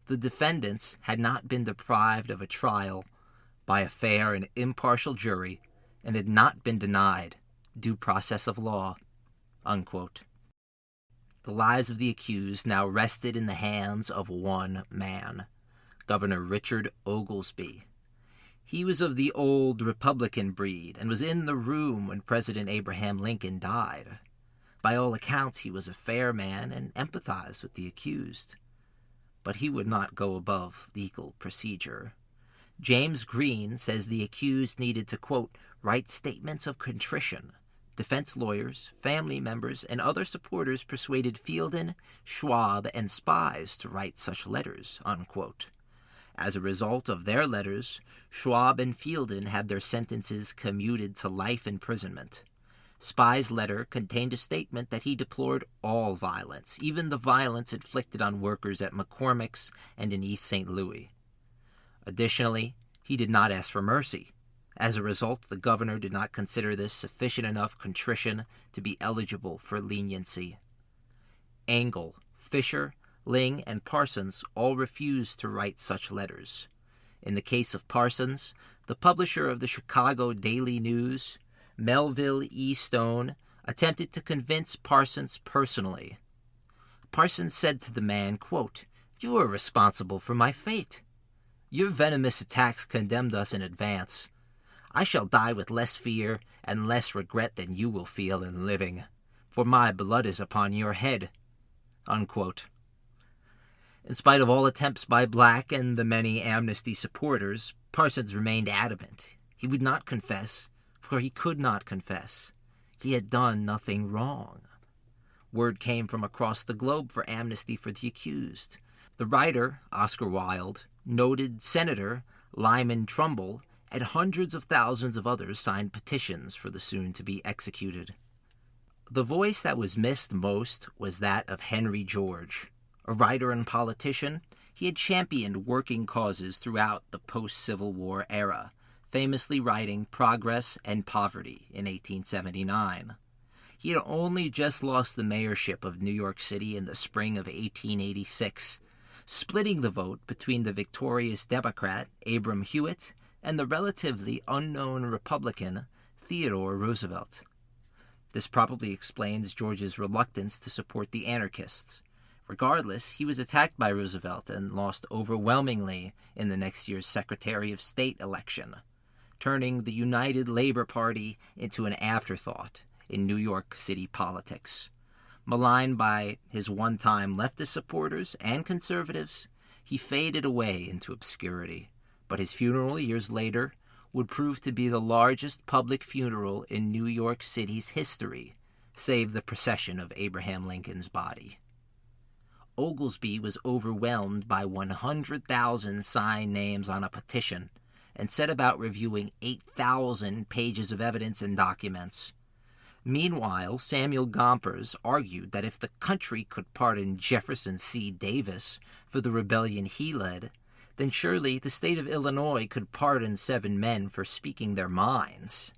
"The defendants had not been deprived of a trial by a fair and impartial jury and had not been denied due process of law," unquote. The lives of the accused now rested in the hands of one man, Governor Richard Oglesby. He was of the old Republican breed and was in the room when President Abraham Lincoln died. By all accounts, he was a fair man and empathized with the accused. But he would not go above legal procedure. James Green says the accused needed to, quote, "write statements of contrition." Defense lawyers, family members, and other supporters persuaded Fielden, Schwab, and spies to write such letters, unquote. As a result of their letters, Schwab and Fielden had their sentences commuted to life imprisonment. Spy's letter contained a statement that he deplored all violence, even the violence inflicted on workers at McCormick's and in East St. Louis. Additionally, he did not ask for mercy. As a result, the governor did not consider this sufficient enough contrition to be eligible for leniency. Engel, Fisher, Ling, and Parsons all refused to write such letters. In the case of Parsons, the publisher of the Chicago Daily News, Melville E. Stone, attempted to convince Parsons personally. Parsons said to the man, quote, "You are responsible for my fate. Your venomous attacks condemned us in advance. I shall die with less fear and less regret than you will feel in living, for my blood is upon your head." Unquote. In spite of all attempts by Black and the many Amnesty supporters, Parsons remained adamant. He would not confess, for he could not confess. He had done nothing wrong. Word came from across the globe for amnesty for the accused. The writer, Oscar Wilde, noted Senator Lyman Trumbull, and hundreds of thousands of others signed petitions for the soon-to-be executed. The voice that was missed most was that of Henry George. A writer and politician, he had championed working causes throughout the post-Civil War era, famously writing Progress and Poverty in 1879. He had only just lost the mayorship of New York City in the spring of 1886, splitting the vote between the victorious Democrat Abram Hewitt and the relatively unknown Republican Theodore Roosevelt. This probably explains George's reluctance to support the anarchists. Regardless, he was attacked by Roosevelt and lost overwhelmingly in the next year's Secretary of State election, turning the United Labor Party into an afterthought in New York City politics. Maligned by his one-time leftist supporters and conservatives, he faded away into obscurity, but his funeral years later would prove to be the largest public funeral in New York City's history, save the procession of Abraham Lincoln's body. Oglesby was overwhelmed by 100,000 signed names on a petition and set about reviewing 8,000 pages of evidence and documents. Meanwhile, Samuel Gompers argued that if the country could pardon Jefferson C. Davis for the rebellion he led, then surely the state of Illinois could pardon 7 men for speaking their minds.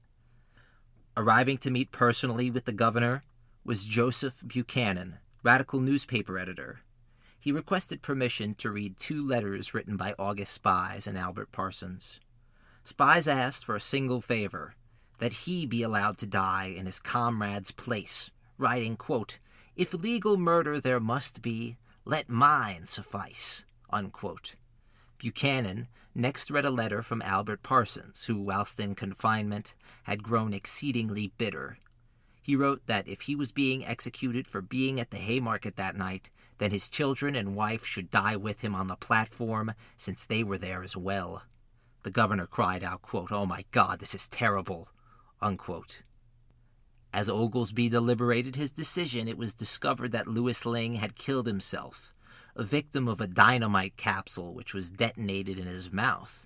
Arriving to meet personally with the governor was Joseph Buchanan, Radical newspaper editor. He requested permission to read 2 letters written by August Spies and Albert Parsons. Spies asked for a single favor, that he be allowed to die in his comrade's place, writing, quote, "If legal murder there must be, let mine suffice," unquote. Buchanan next read a letter from Albert Parsons, who, whilst in confinement, had grown exceedingly bitter. He wrote that if he was being executed for being at the Haymarket that night, then his children and wife should die with him on the platform, since they were there as well. The governor cried out, quote, "Oh my God, this is terrible," unquote. As Oglesby deliberated his decision, it was discovered that Louis Ling had killed himself, a victim of a dynamite capsule which was detonated in his mouth.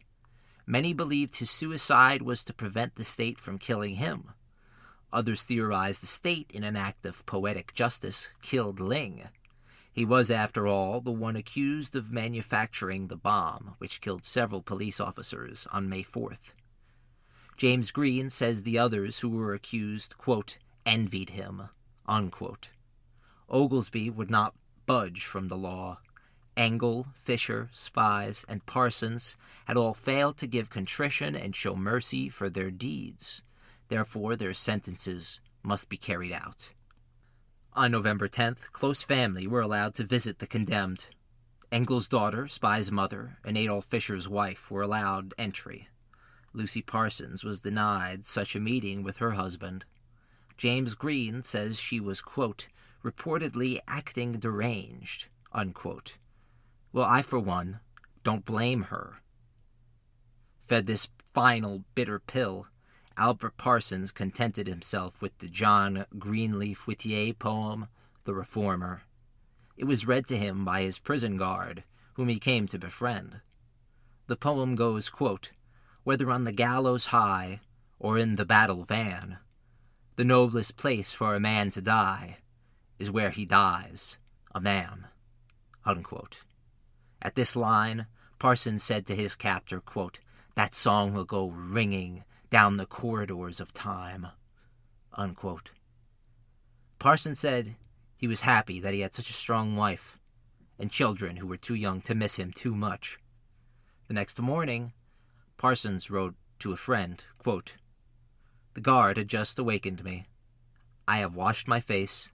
Many believed his suicide was to prevent the state from killing him. Others theorized the state, in an act of poetic justice, killed Ling. He was, after all, the one accused of manufacturing the bomb, which killed several police officers on May 4th. James Green says the others who were accused, quote, "envied him," unquote. Oglesby would not budge from the law. Engel, Fisher, Spies, and Parsons had all failed to give contrition and show mercy for their deeds. Therefore, their sentences must be carried out. On November 10th, close family were allowed to visit the condemned. Engel's daughter, Spy's mother, and Adolf Fisher's wife were allowed entry. Lucy Parsons was denied such a meeting with her husband. James Green says she was, quote, "reportedly acting deranged," unquote. Well, I, for one, don't blame her. Fed this final bitter pill, Albert Parsons contented himself with the John Greenleaf Whittier poem, The Reformer. It was read to him by his prison guard, whom he came to befriend. the poem goes, quote, "Whether on the gallows high or in the battle van, the noblest place for a man to die is where he dies, a man," unquote. At this line, Parsons said to his captor, quote, "That song will go ringing down the corridors of time," unquote. Parsons said he was happy that he had such a strong wife and children who were too young to miss him too much. The next morning, Parsons wrote to a friend, quote, "The guard had just awakened me. I have washed my face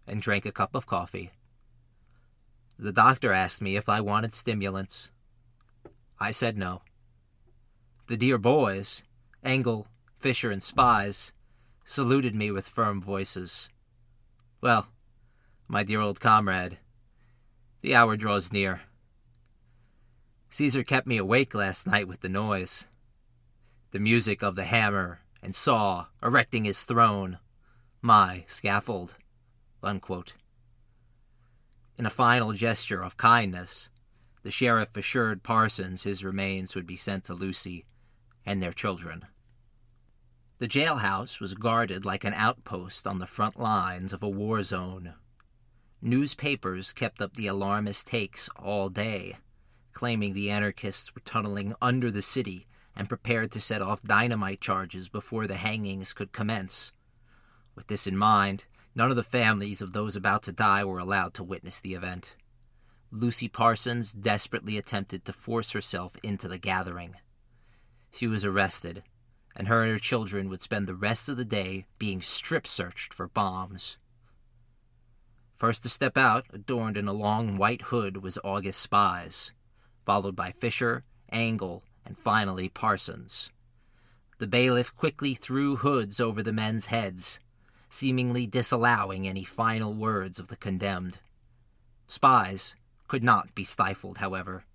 and drank a cup of coffee. The doctor asked me if I wanted stimulants. I said no. The dear boys, Engel, Fisher, and Spies, saluted me with firm voices. Well, my dear old comrade, the hour draws near. Caesar kept me awake last night with the noise, the music of the hammer and saw erecting his throne, my scaffold," unquote. In a final gesture of kindness, the sheriff assured Parsons his remains would be sent to Lucy and their children. The jailhouse was guarded like an outpost on the front lines of a war zone. Newspapers kept up the alarmist takes all day, claiming the anarchists were tunneling under the city and prepared to set off dynamite charges before the hangings could commence. With this in mind, none of the families of those about to die were allowed to witness the event. Lucy Parsons desperately attempted to force herself into the gathering. She was arrested, and her children would spend the rest of the day being strip-searched for bombs. First to step out, adorned in a long white hood, was August Spies, followed by Fisher, Engel, and finally Parsons. The bailiff quickly threw hoods over the men's heads, seemingly disallowing any final words of the condemned. Spies could not be stifled, however.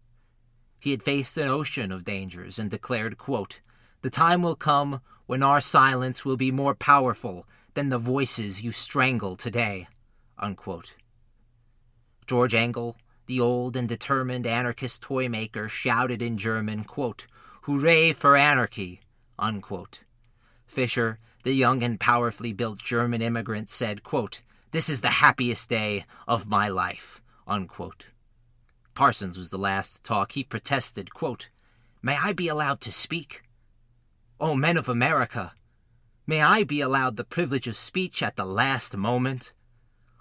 He had faced an ocean of dangers and declared, quote, "The time will come when our silence will be more powerful than the voices you strangle today," unquote. George Engel, the old and determined anarchist toy maker, shouted in German, quote, "Hooray for anarchy," unquote. Fisher, the young and powerfully built German immigrant, said, quote, "This is the happiest day of my life," unquote. Parsons was the last to talk. He protested, quote, "May I be allowed to speak? Oh, men of America, may I be allowed the privilege of speech at the last moment?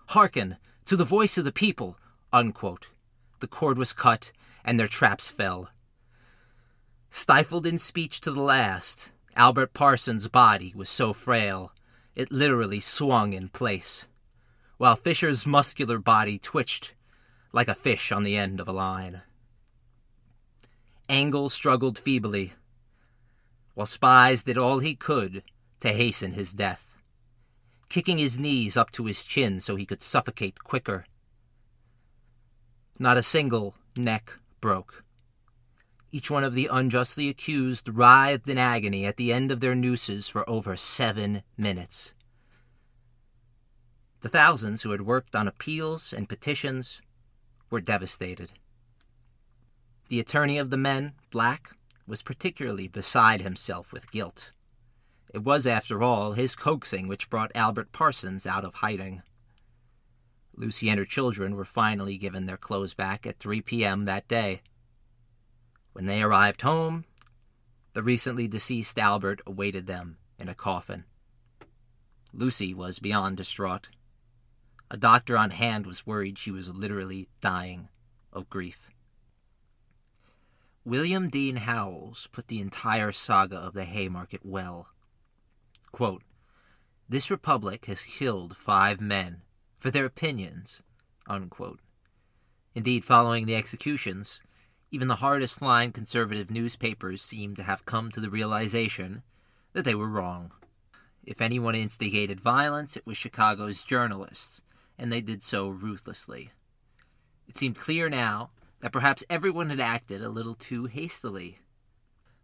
Hearken to the voice of the people," unquote. The cord was cut, and their traps fell. Stifled in speech to the last, Albert Parsons' body was so frail, it literally swung in place, while Fisher's muscular body twitched like a fish on the end of a line. Engel struggled feebly, while Spies did all he could to hasten his death, kicking his knees up to his chin so he could suffocate quicker. Not a single neck broke. Each one of the unjustly accused writhed in agony at the end of their nooses for over 7 minutes. The thousands who had worked on appeals and petitions were devastated. The attorney of the men, Black, was particularly beside himself with guilt. It was, after all, his coaxing which brought Albert Parsons out of hiding. Lucy and her children were finally given their clothes back at 3 p.m. that day. When they arrived home, the recently deceased Albert awaited them in a coffin. Lucy was beyond distraught. A doctor on hand was worried she was literally dying of grief. William Dean Howells put the entire saga of the Haymarket well. Quote, "This republic has killed 5 men for their opinions," unquote. Indeed, following the executions, even the hardest-line conservative newspapers seemed to have come to the realization that they were wrong. If anyone instigated violence, it was Chicago's journalists, and they did so ruthlessly. It seemed clear now that perhaps everyone had acted a little too hastily.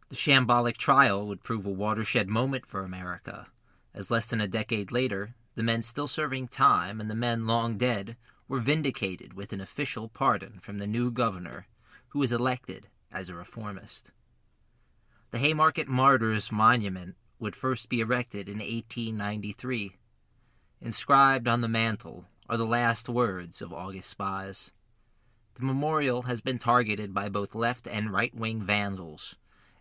The shambolic trial would prove a watershed moment for America, as less than a decade later, the men still serving time and the men long dead were vindicated with an official pardon from the new governor, who was elected as a reformist. The Haymarket Martyrs Monument would first be erected in 1893. Inscribed on the mantle are the last words of August Spies. The memorial has been targeted by both left and right-wing vandals,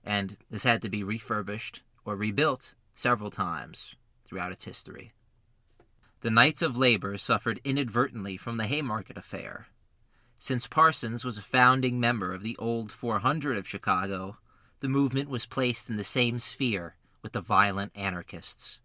and has had to be refurbished or rebuilt several times throughout its history. The Knights of Labor suffered inadvertently from the Haymarket affair. Since Parsons was a founding member of the Old 400 of Chicago, the movement was placed in the same sphere with the violent anarchists.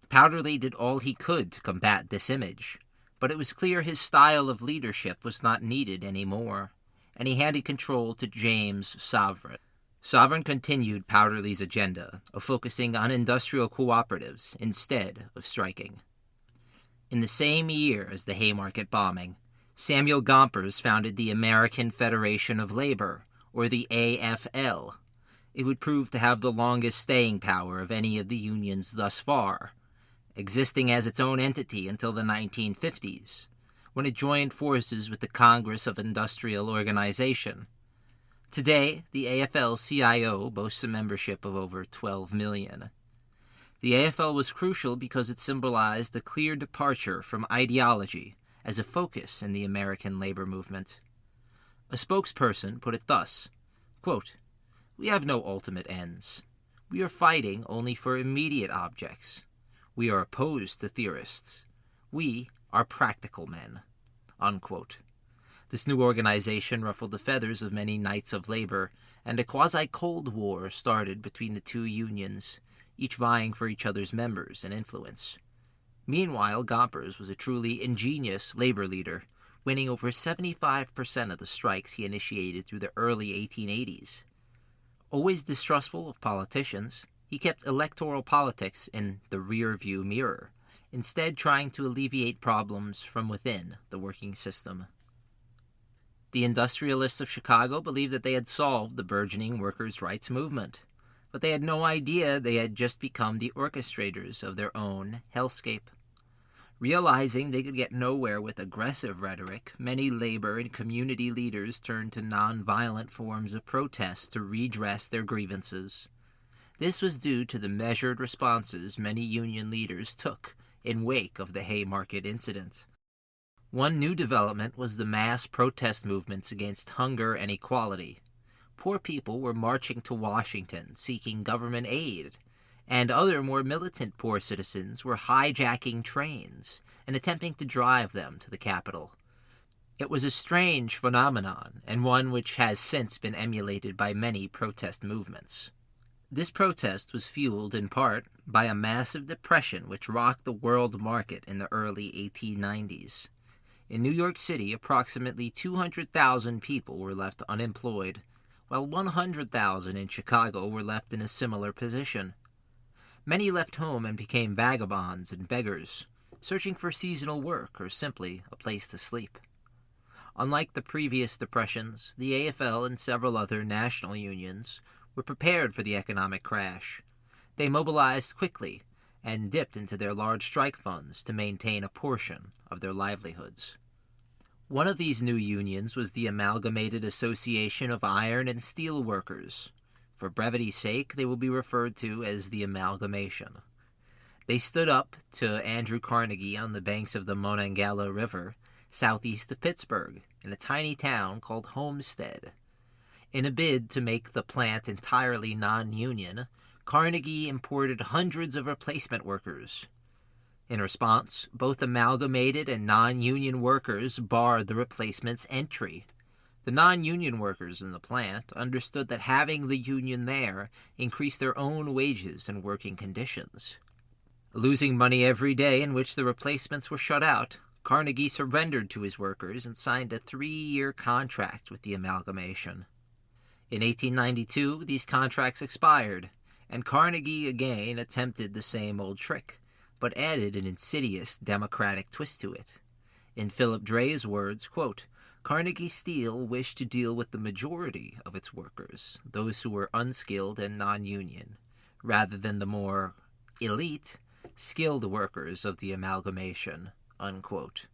Powderly did all he could to combat this image, but it was clear his style of leadership was not needed anymore, and he handed control to James Sovereign. Sovereign continued Powderly's agenda of focusing on industrial cooperatives instead of striking. In the same year as the Haymarket bombing, Samuel Gompers founded the American Federation of Labor, or the AFL. It would prove to have the longest staying power of any of the unions thus far, existing as its own entity until the 1950s, when it joined forces with the Congress of Industrial Organization. Today, the AFL-CIO boasts a membership of over 12 million. The AFL was crucial because it symbolized a clear departure from ideology as a focus in the American labor movement. A spokesperson put it thus, quote, "We have no ultimate ends. We are fighting only for immediate objects. We are opposed to theorists. We are practical men." Unquote. This new organization ruffled the feathers of many Knights of Labor, and a quasi-Cold War started between the two unions, each vying for each other's members and influence. Meanwhile, Gompers was a truly ingenious labor leader, winning over 75% of the strikes he initiated through the early 1880s. Always distrustful of politicians, he kept electoral politics in the rear-view mirror, instead trying to alleviate problems from within the working system. The industrialists of Chicago believed that they had solved the burgeoning workers' rights movement, but they had no idea they had just become the orchestrators of their own hellscape. Realizing they could get nowhere with aggressive rhetoric, many labor and community leaders turned to nonviolent forms of protest to redress their grievances. This was due to the measured responses many union leaders took in wake of the Haymarket incident. One new development was the mass protest movements against hunger and equality. Poor people were marching to Washington seeking government aid, and other more militant poor citizens were hijacking trains and attempting to drive them to the Capitol. It was a strange phenomenon, and one which has since been emulated by many protest movements. This protest was fueled in part by a massive depression which rocked the world market in the early 1890s. In New York City, approximately 200,000 people were left unemployed, while 100,000 in Chicago were left in a similar position. Many left home and became vagabonds and beggars, searching for seasonal work or simply a place to sleep. Unlike the previous depressions, the AFL and several other national unions were prepared for the economic crash. They mobilized quickly and dipped into their large strike funds to maintain a portion of their livelihoods. One of these new unions was the Amalgamated Association of Iron and Steel Workers. For brevity's sake, they will be referred to as the Amalgamation. They stood up to Andrew Carnegie on the banks of the Monongahela River, southeast of Pittsburgh, in a tiny town called Homestead. In a bid to make the plant entirely non-union, Carnegie imported hundreds of replacement workers. In response, both amalgamated and non-union workers barred the replacements' entry. The non-union workers in the plant understood that having the union there increased their own wages and working conditions. Losing money every day in which the replacements were shut out, Carnegie surrendered to his workers and signed a 3-year contract with the amalgamation. In 1892, these contracts expired, and Carnegie again attempted the same old trick, but added an insidious democratic twist to it. In Philip Dray's words, quote, "Carnegie Steel wished to deal with the majority of its workers, those who were unskilled and non-union, rather than the more elite, skilled workers of the amalgamation," unquote.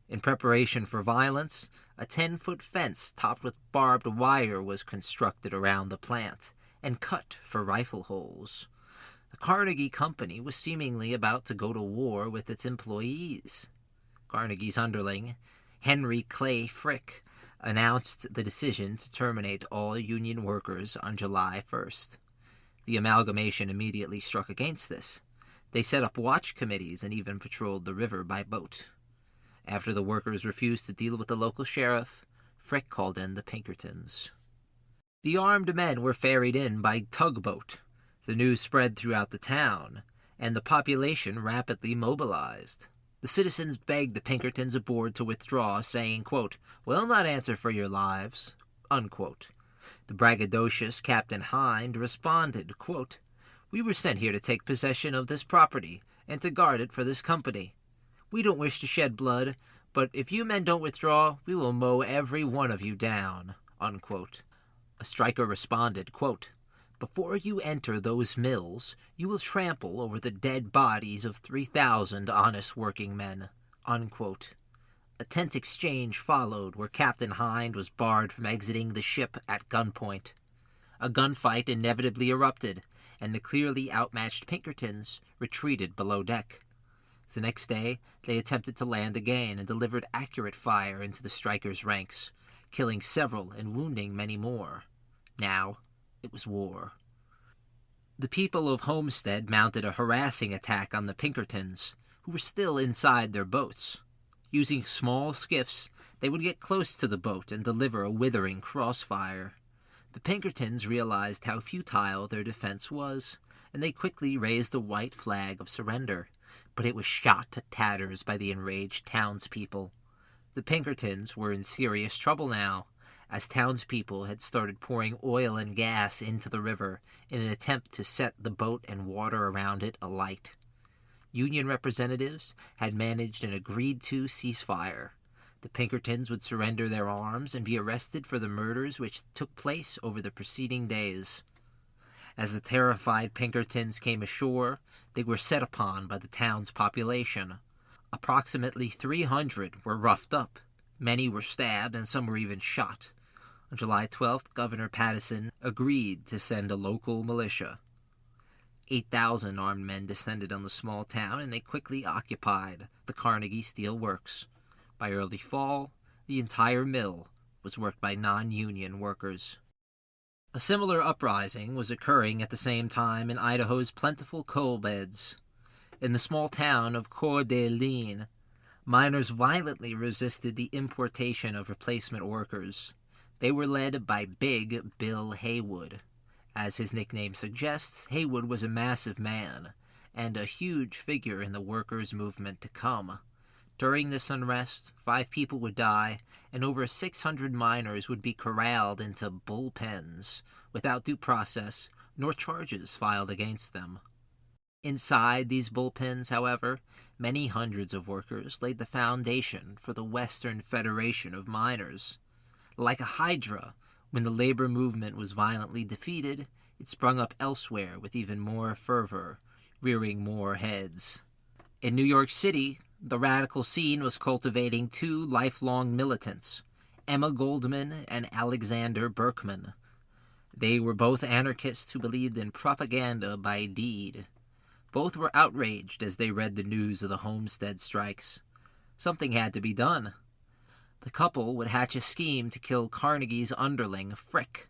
In preparation for violence, a 10-foot fence topped with barbed wire was constructed around the plant and cut for rifle holes. The Carnegie Company was seemingly about to go to war with its employees. Carnegie's underling, Henry Clay Frick, announced the decision to terminate all union workers on July 1st. The amalgamation immediately struck against this. They set up watch committees and even patrolled the river by boat. After the workers refused to deal with the local sheriff, Frick called in the Pinkertons. The armed men were ferried in by tugboat. The news spread throughout the town, and the population rapidly mobilized. The citizens begged the Pinkertons aboard to withdraw, saying, quote, "We'll not answer for your lives," unquote. The braggadocious Captain Hind responded, quote, "We were sent here to take possession of this property and to guard it for this company. We don't wish to shed blood, but if you men don't withdraw, we will mow every one of you down," unquote. A striker responded, quote, "Before you enter those mills, you will trample over the dead bodies of 3,000 honest working men," unquote. A tense exchange followed where Captain Hind was barred from exiting the ship at gunpoint. A gunfight inevitably erupted, and the clearly outmatched Pinkertons retreated below deck. The next day, they attempted to land again and delivered accurate fire into the strikers' ranks, killing several and wounding many more. Now, it was war. The people of Homestead mounted a harassing attack on the Pinkertons, who were still inside their boats. Using small skiffs, they would get close to the boat and deliver a withering crossfire. The Pinkertons realized how futile their defense was, and they quickly raised the white flag of surrender, but it was shot to tatters by the enraged townspeople. The Pinkertons were in serious trouble now, as townspeople had started pouring oil and gas into the river in an attempt to set the boat and water around it alight. Union representatives had managed an agreed-to ceasefire. The Pinkertons would surrender their arms and be arrested for the murders which took place over the preceding days. As the terrified Pinkertons came ashore, they were set upon by the town's population. Approximately 300 were roughed up. Many were stabbed, and some were even shot. On July 12th, Governor Pattison agreed to send a local militia. 8,000 armed men descended on the small town, and they quickly occupied the Carnegie Steel Works. By early fall, the entire mill was worked by non-union workers. A similar uprising was occurring at the same time in Idaho's plentiful coal beds. In the small town of Coeur d'Alene, miners violently resisted the importation of replacement workers. They were led by Big Bill Haywood. As his nickname suggests, Haywood was a massive man, and a huge figure in the workers' movement to come. During this unrest, 5 people would die, and over 600 miners would be corralled into bullpens, without due process, nor charges filed against them. Inside these bullpens, however, many hundreds of workers laid the foundation for the Western Federation of Miners. Like a hydra, when the labor movement was violently defeated, it sprung up elsewhere with even more fervor, rearing more heads. In New York City, the radical scene was cultivating 2 lifelong militants, Emma Goldman and Alexander Berkman. They were both anarchists who believed in propaganda by deed. Both were outraged as they read the news of the Homestead strikes. Something had to be done. The couple would hatch a scheme to kill Carnegie's underling, Frick.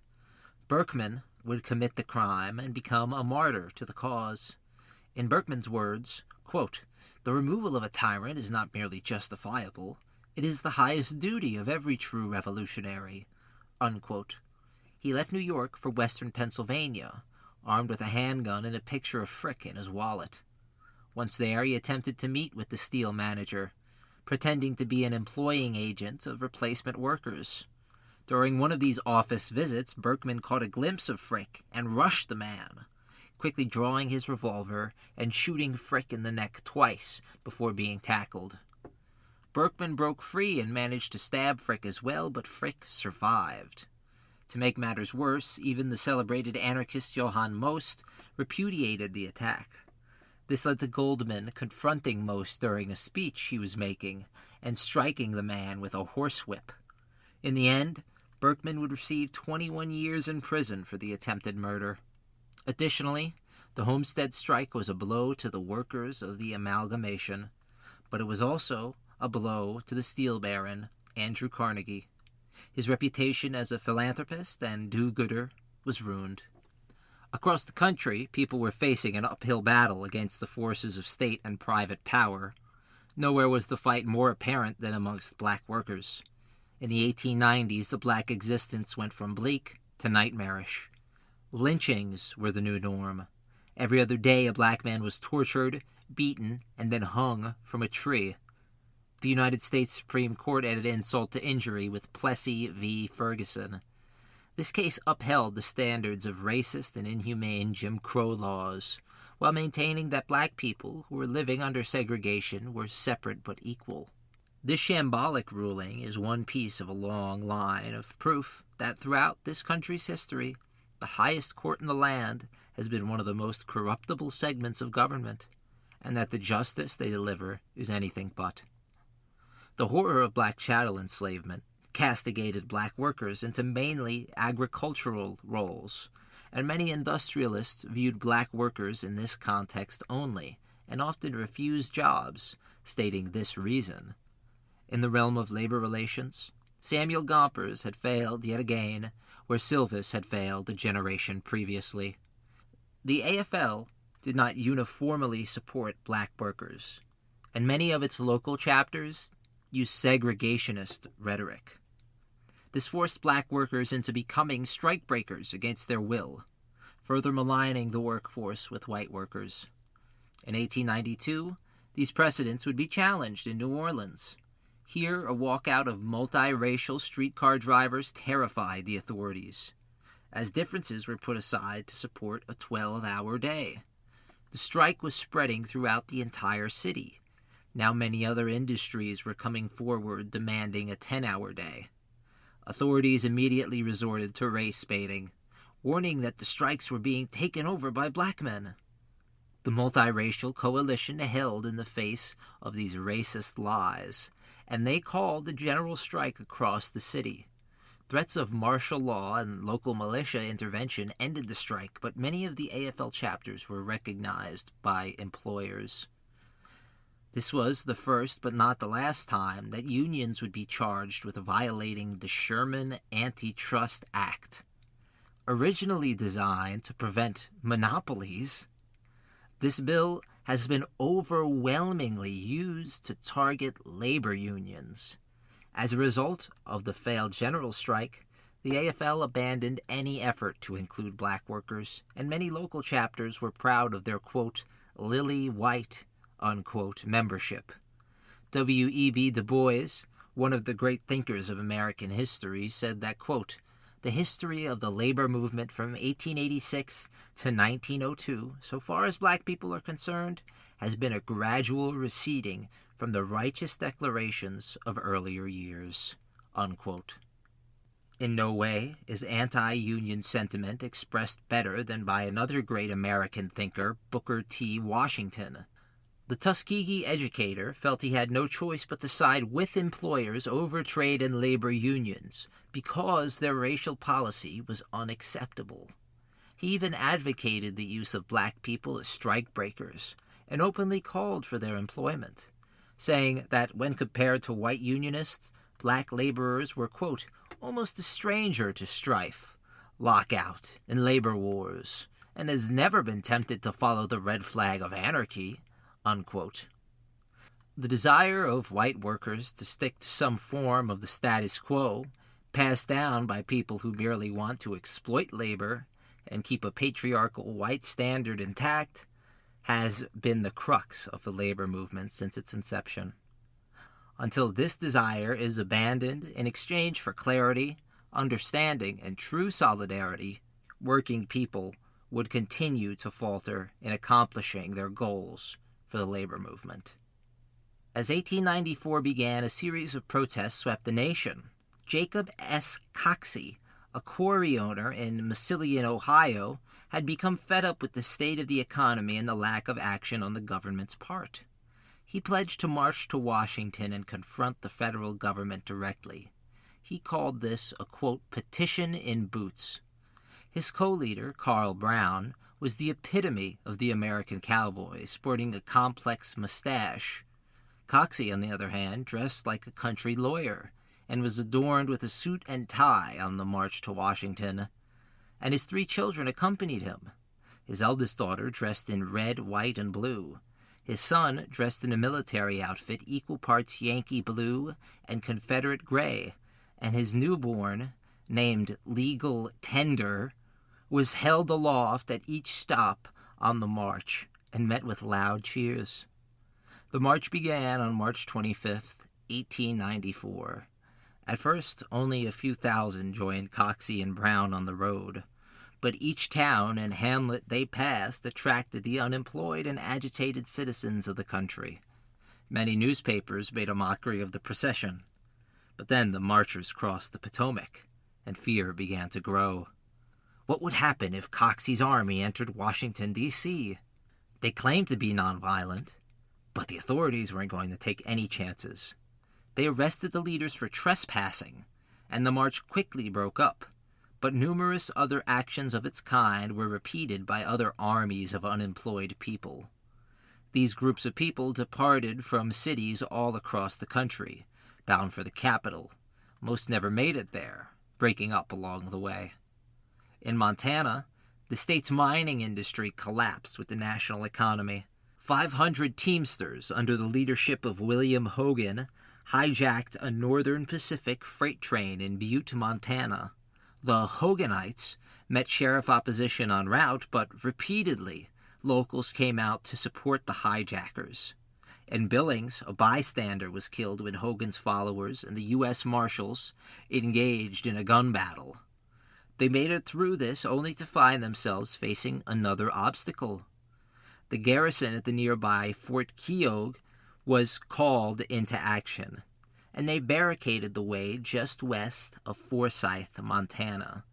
Berkman would commit the crime and become a martyr to the cause. In Berkman's words, quote, "The removal of a tyrant is not merely justifiable, it is the highest duty of every true revolutionary," unquote. He left New York for western Pennsylvania, armed with a handgun and a picture of Frick in his wallet. Once there, he attempted to meet with the steel manager, pretending to be an employing agent of replacement workers. During one of these office visits, Berkman caught a glimpse of Frick and rushed the man, quickly drawing his revolver and shooting Frick in the neck twice before being tackled. Berkman broke free and managed to stab Frick as well, but Frick survived. To make matters worse, even the celebrated anarchist Johann Most repudiated the attack. This led to Goldman confronting Most during a speech he was making and striking the man with a horsewhip. In the end, Berkman would receive 21 years in prison for the attempted murder. Additionally, the Homestead strike was a blow to the workers of the amalgamation, but it was also a blow to the steel baron, Andrew Carnegie. His reputation as a philanthropist and do-gooder was ruined. Across the country, people were facing an uphill battle against the forces of state and private power. Nowhere was the fight more apparent than amongst black workers. In the 1890s, the black existence went from bleak to nightmarish. Lynchings were the new norm. Every other day, a black man was tortured, beaten, and then hung from a tree. The United States Supreme Court added insult to injury with Plessy v. Ferguson. This case upheld the standards of racist and inhumane Jim Crow laws, while maintaining that black people who were living under segregation were separate but equal. This shambolic ruling is one piece of a long line of proof that throughout this country's history, the highest court in the land has been one of the most corruptible segments of government, and that the justice they deliver is anything but. The horror of black chattel enslavement castigated black workers into mainly agricultural roles, and many industrialists viewed black workers in this context only, and often refused jobs, stating this reason. In the realm of labor relations, Samuel Gompers had failed yet again, where Silvis had failed a generation previously. The AFL did not uniformly support black workers, and many of its local chapters used segregationist rhetoric. This forced black workers into becoming strikebreakers against their will, further maligning the workforce with white workers. In 1892, these precedents would be challenged in New Orleans. Here, a walkout of multiracial streetcar drivers terrified the authorities, as differences were put aside to support a 12-hour day. The strike was spreading throughout the entire city. Now many other industries were coming forward demanding a 10-hour day. Authorities immediately resorted to race baiting, warning that the strikes were being taken over by black men. The multiracial coalition held in the face of these racist lies, and they called the general strike across the city. Threats of martial law and local militia intervention ended the strike, but many of the AFL chapters were recognized by employers. This was the first but not the last time that unions would be charged with violating the Sherman Antitrust Act. Originally designed to prevent monopolies, this bill has been overwhelmingly used to target labor unions. As a result of the failed general strike, the AFL abandoned any effort to include black workers, and many local chapters were proud of their, quote, lily white, unquote, membership. W.E.B. Du Bois, one of the great thinkers of American history, said that, quote, the history of the labor movement from 1886 to 1902, so far as black people are concerned, has been a gradual receding from the righteous declarations of earlier years, unquote. In no way is anti-union sentiment expressed better than by another great American thinker, Booker T. Washington. The Tuskegee educator felt he had no choice but to side with employers over trade and labor unions because their racial policy was unacceptable. He even advocated the use of black people as strikebreakers and openly called for their employment, saying that when compared to white unionists, black laborers were, quote, almost a stranger to strife, lockout, and labor wars, and has never been tempted to follow the red flag of anarchy, unquote. The desire of white workers to stick to some form of the status quo, passed down by people who merely want to exploit labor and keep a patriarchal white standard intact, has been the crux of the labor movement since its inception. Until this desire is abandoned in exchange for clarity, understanding, and true solidarity, working people would continue to falter in accomplishing their goals for the labor movement. As 1894 began, a series of protests swept the nation. Jacob S. Coxey, a quarry owner in Massillon, Ohio, had become fed up with the state of the economy and the lack of action on the government's part. He pledged to march to Washington and confront the federal government directly. He called this a, quote, petition in boots. His co-leader, Carl Brown, was the epitome of the American cowboy, sporting a complex mustache. Coxey, on the other hand, dressed like a country lawyer and was adorned with a suit and tie on the march to Washington. And his 3 children accompanied him. His eldest daughter dressed in red, white, and blue. His son dressed in a military outfit equal parts Yankee blue and Confederate gray, and his newborn, named Legal Tender, was held aloft at each stop on the march and met with loud cheers. The march began on March 25th, 1894. At first, only a few thousand joined Coxey and Brown on the road, but each town and hamlet they passed attracted the unemployed and agitated citizens of the country. Many newspapers made a mockery of the procession. But then the marchers crossed the Potomac, and fear began to grow. What would happen if Coxey's army entered Washington, D.C.? They claimed to be nonviolent, but the authorities weren't going to take any chances. They arrested the leaders for trespassing, and the march quickly broke up. But numerous other actions of its kind were repeated by other armies of unemployed people. These groups of people departed from cities all across the country, bound for the capital. Most never made it there, breaking up along the way. In Montana, the state's mining industry collapsed with the national economy. 500 teamsters under the leadership of William Hogan hijacked a Northern Pacific freight train in Butte, Montana. The Hoganites met sheriff opposition en route, but repeatedly locals came out to support the hijackers. In Billings, a bystander was killed when Hogan's followers and the U.S. Marshals engaged in a gun battle. They made it through this only to find themselves facing another obstacle. The garrison at the nearby Fort Keogh was called into action, and they barricaded the way just west of Forsyth, Montana.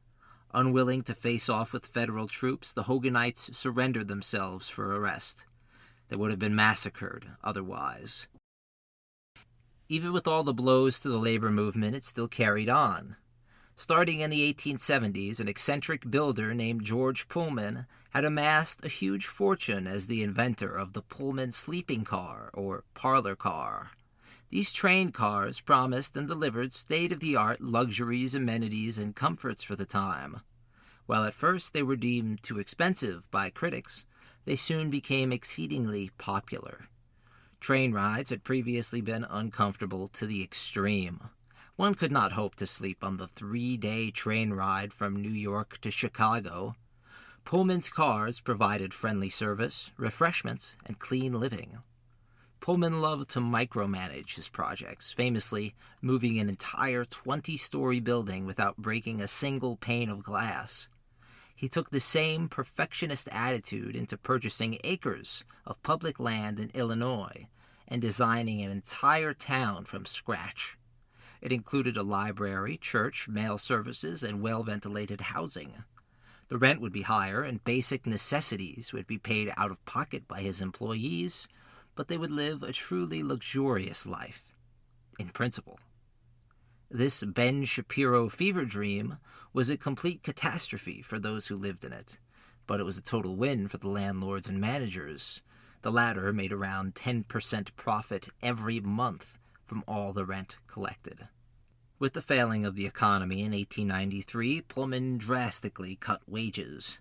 Unwilling to face off with federal troops, the Hoganites surrendered themselves for arrest. They would have been massacred otherwise. Even with all the blows to the labor movement, it still carried on. Starting in the 1870s, an eccentric builder named George Pullman had amassed a huge fortune as the inventor of the Pullman sleeping car, or parlor car. These train cars promised and delivered state-of-the-art luxuries, amenities, and comforts for the time. While at first they were deemed too expensive by critics, they soon became exceedingly popular. Train rides had previously been uncomfortable to the extreme. One could not hope to sleep on the 3-day train ride from New York to Chicago. Pullman's cars provided friendly service, refreshments, and clean living. Pullman loved to micromanage his projects, famously moving an entire 20-story building without breaking a single pane of glass. He took the same perfectionist attitude into purchasing acres of public land in Illinois and designing an entire town from scratch. It included a library, church, mail services, and well-ventilated housing. The rent would be higher, and basic necessities would be paid out of pocket by his employees, but they would live a truly luxurious life, in principle. This Ben Shapiro fever dream was a complete catastrophe for those who lived in it, but it was a total win for the landlords and managers. The latter made around 10% profit every month from all the rent collected. With the failing of the economy in 1893, Pullman drastically cut wages.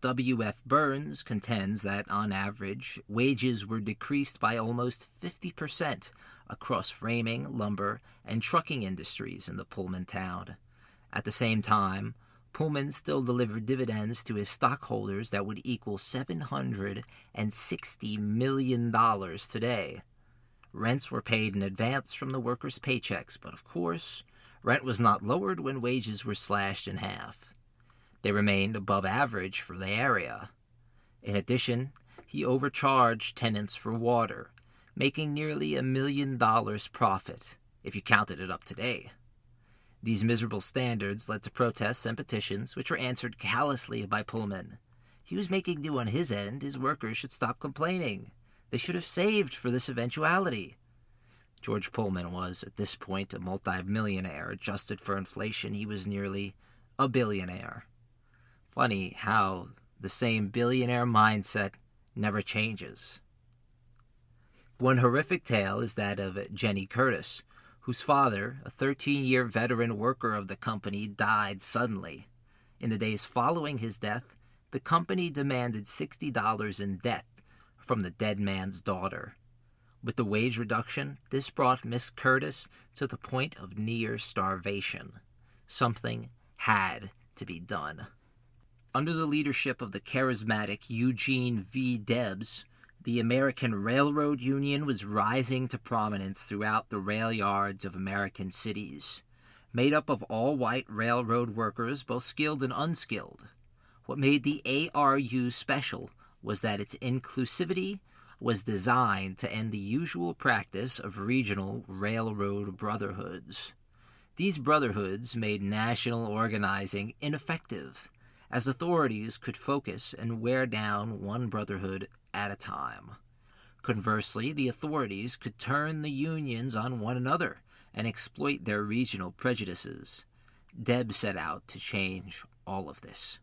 W.F. Burns contends that, on average, wages were decreased by almost 50% across framing, lumber, and trucking industries in the Pullman town. At the same time, Pullman still delivered dividends to his stockholders that would equal $760 million today. Rents were paid in advance from the workers' paychecks, but of course, rent was not lowered when wages were slashed in half. They remained above average for the area. In addition, he overcharged tenants for water, making nearly $1 million profit, if you counted it up today. These miserable standards led to protests and petitions, which were answered callously by Pullman. He was making do on his end. His workers should stop complaining. They should have saved for this eventuality. George Pullman was, at this point, a multi-millionaire. Adjusted for inflation, he was nearly a billionaire. Funny how the same billionaire mindset never changes. One horrific tale is that of Jenny Curtis, whose father, a 13-year veteran worker of the company, died suddenly. In the days following his death, the company demanded $60 in debt from the dead man's daughter. With the wage reduction, this brought Miss Curtis to the point of near starvation. Something had to be done. Under the leadership of the charismatic Eugene V. Debs, the American Railroad Union was rising to prominence throughout the rail yards of American cities. Made up of all-white railroad workers, both skilled and unskilled. What made the ARU special was that its inclusivity was designed to end the usual practice of regional railroad brotherhoods. These brotherhoods made national organizing ineffective, as authorities could focus and wear down one brotherhood at a time. Conversely, the authorities could turn the unions on one another and exploit their regional prejudices. Debs set out to change all of this.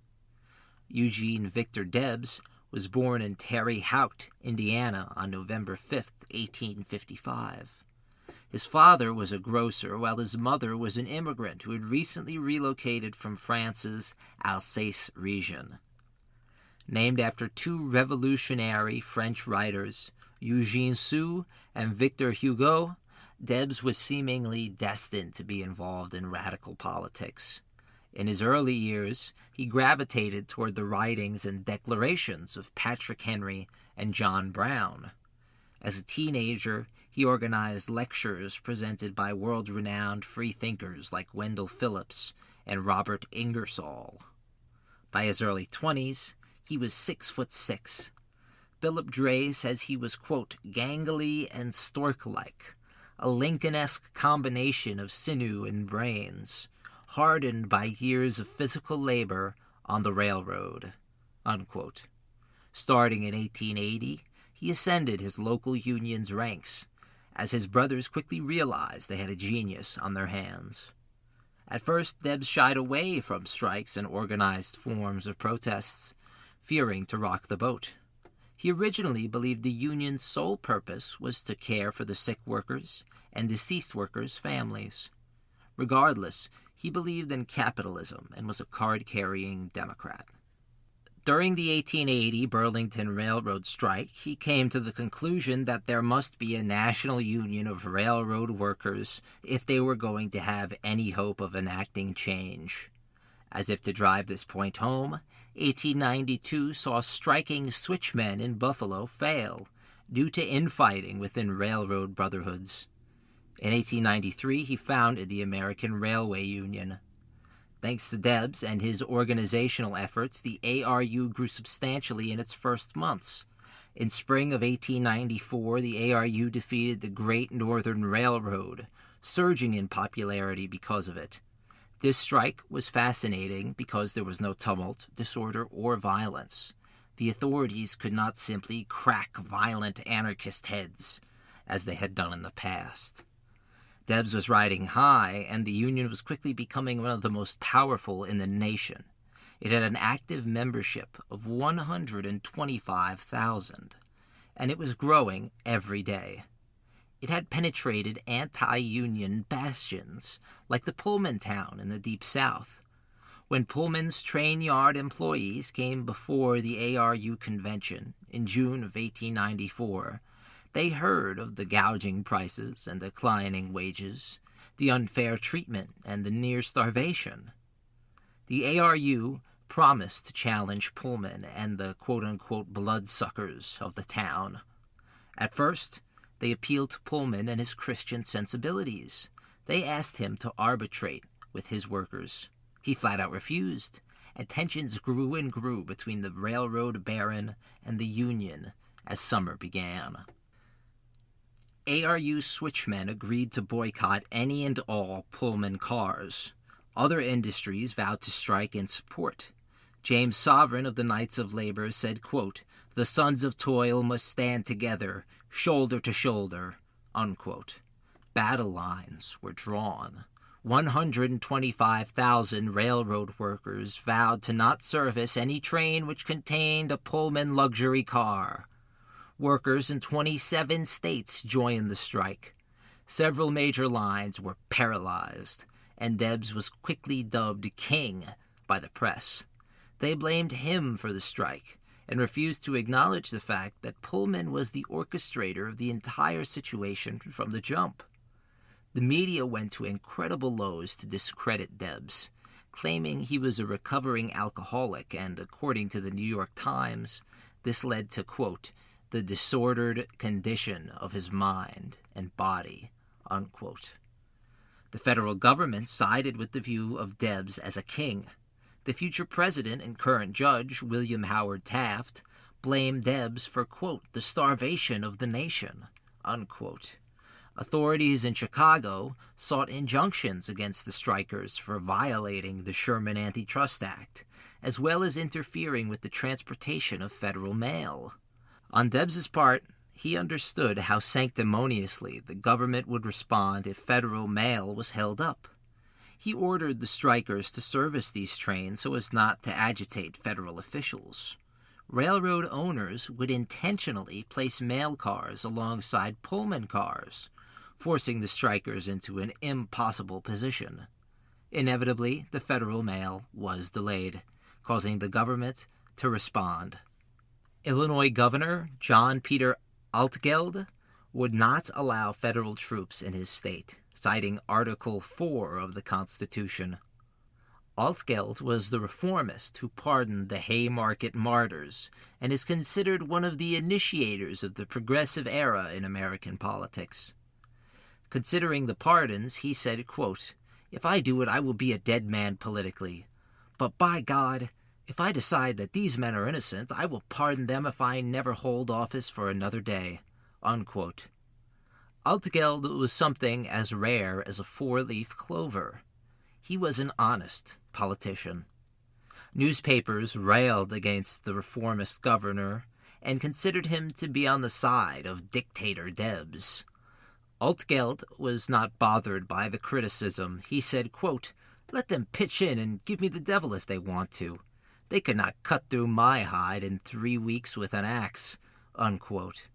Eugene Victor Debs was born in Terre Haute, Indiana, on November 5, 1855. His father was a grocer, while his mother was an immigrant who had recently relocated from France's Alsace region. Named after two revolutionary French writers, Eugene Sue and Victor Hugo, Debs was seemingly destined to be involved in radical politics. In his early years, he gravitated toward the writings and declarations of Patrick Henry and John Brown. As a teenager, he organized lectures presented by world-renowned freethinkers like Wendell Phillips and Robert Ingersoll. By his early 20s, he was 6'6". Philip Dray says he was, quote, gangly and stork-like, a Lincoln-esque combination of sinew and brains, hardened by years of physical labor on the railroad, unquote. Starting in 1880, he ascended his local union's ranks, as his brothers quickly realized they had a genius on their hands. At first, Debs shied away from strikes and organized forms of protests, fearing to rock the boat. He originally believed the union's sole purpose was to care for the sick workers and deceased workers' families. Regardless, he believed in capitalism and was a card-carrying Democrat. During the 1880 Burlington Railroad strike, he came to the conclusion that there must be a national union of railroad workers if they were going to have any hope of enacting change. As if to drive this point home, 1892 saw striking switchmen in Buffalo fail due to infighting within railroad brotherhoods. In 1893, he founded the American Railway Union. Thanks to Debs and his organizational efforts, the ARU grew substantially in its first months. In spring of 1894, the ARU defeated the Great Northern Railroad, surging in popularity because of it. This strike was fascinating because there was no tumult, disorder, or violence. The authorities could not simply crack violent anarchist heads, as they had done in the past. Debs was riding high, and the union was quickly becoming one of the most powerful in the nation. It had an active membership of 125,000, and it was growing every day. It had penetrated anti-union bastions, like the Pullman town in the Deep South. When Pullman's train yard employees came before the ARU convention in June of 1894, they heard of the gouging prices and declining wages, the unfair treatment, and the near starvation. The ARU promised to challenge Pullman and the quote-unquote bloodsuckers of the town. At first, they appealed to Pullman and his Christian sensibilities. They asked him to arbitrate with his workers. He flat out refused, and tensions grew and grew between the railroad baron and the union as summer began. ARU switchmen agreed to boycott any and all Pullman cars. Other industries vowed to strike in support. James Sovereign of the Knights of Labor said, quote, "The sons of toil must stand together, shoulder to shoulder," unquote. Battle lines were drawn. 125,000 railroad workers vowed to not service any train which contained a Pullman luxury car. Workers in 27 states joined the strike. Several major lines were paralyzed, and Debs was quickly dubbed king by the press. They blamed him for the strike and refused to acknowledge the fact that Pullman was the orchestrator of the entire situation from the jump. The media went to incredible lows to discredit Debs, claiming he was a recovering alcoholic, and according to the New York Times, this led to, quote, "the disordered condition of his mind and body," unquote. The federal government sided with the view of Debs as a king. The future president and current judge, William Howard Taft, blamed Debs for, quote, "the starvation of the nation," unquote. Authorities in Chicago sought injunctions against the strikers for violating the Sherman Antitrust Act, as well as interfering with the transportation of federal mail. On Debs's part, he understood how sanctimoniously the government would respond if federal mail was held up. He ordered the strikers to service these trains so as not to agitate federal officials. Railroad owners would intentionally place mail cars alongside Pullman cars, forcing the strikers into an impossible position. Inevitably, the federal mail was delayed, causing the government to respond. Illinois Governor John Peter Altgeld would not allow federal troops in his state, citing Article 4 of the Constitution. Altgeld was the reformist who pardoned the Haymarket martyrs and is considered one of the initiators of the progressive era in American politics. Considering the pardons, he said, quote, "If I do it, I will be a dead man politically. But by God, if I decide that these men are innocent, I will pardon them if I never hold office for another day," unquote. Altgeld was something as rare as a four-leaf clover. He was an honest politician. Newspapers railed against the reformist governor and considered him to be on the side of dictator Debs. Altgeld was not bothered by the criticism. He said, quote, "Let them pitch in and give me the devil if they want to. They could not cut through my hide in 3 weeks with an axe," unquote.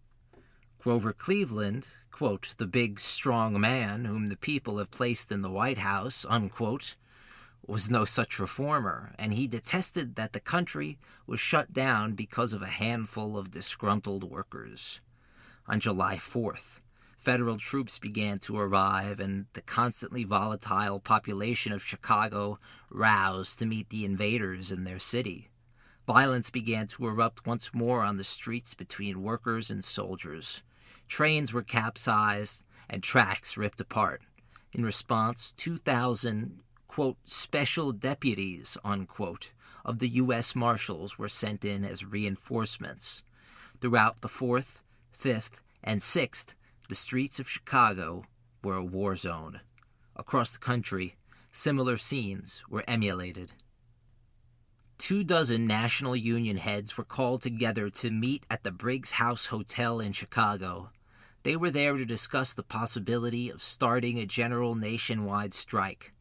Grover Cleveland, quote, "the big, strong man whom the people have placed in the White House," unquote, was no such reformer, and he detested that the country was shut down because of a handful of disgruntled workers. On July 4th, federal troops began to arrive, and the constantly volatile population of Chicago roused to meet the invaders in their city. Violence began to erupt once more on the streets between workers and soldiers. Trains were capsized and tracks ripped apart. In response, 2,000, quote, "special deputies," unquote, of the U.S. Marshals were sent in as reinforcements. Throughout the 4th, 5th, and 6th, the streets of Chicago were a war zone. Across the country, similar scenes were emulated. 24 national union heads were called together to meet at the Briggs House Hotel in Chicago. They were there to discuss the possibility of starting a general nationwide strike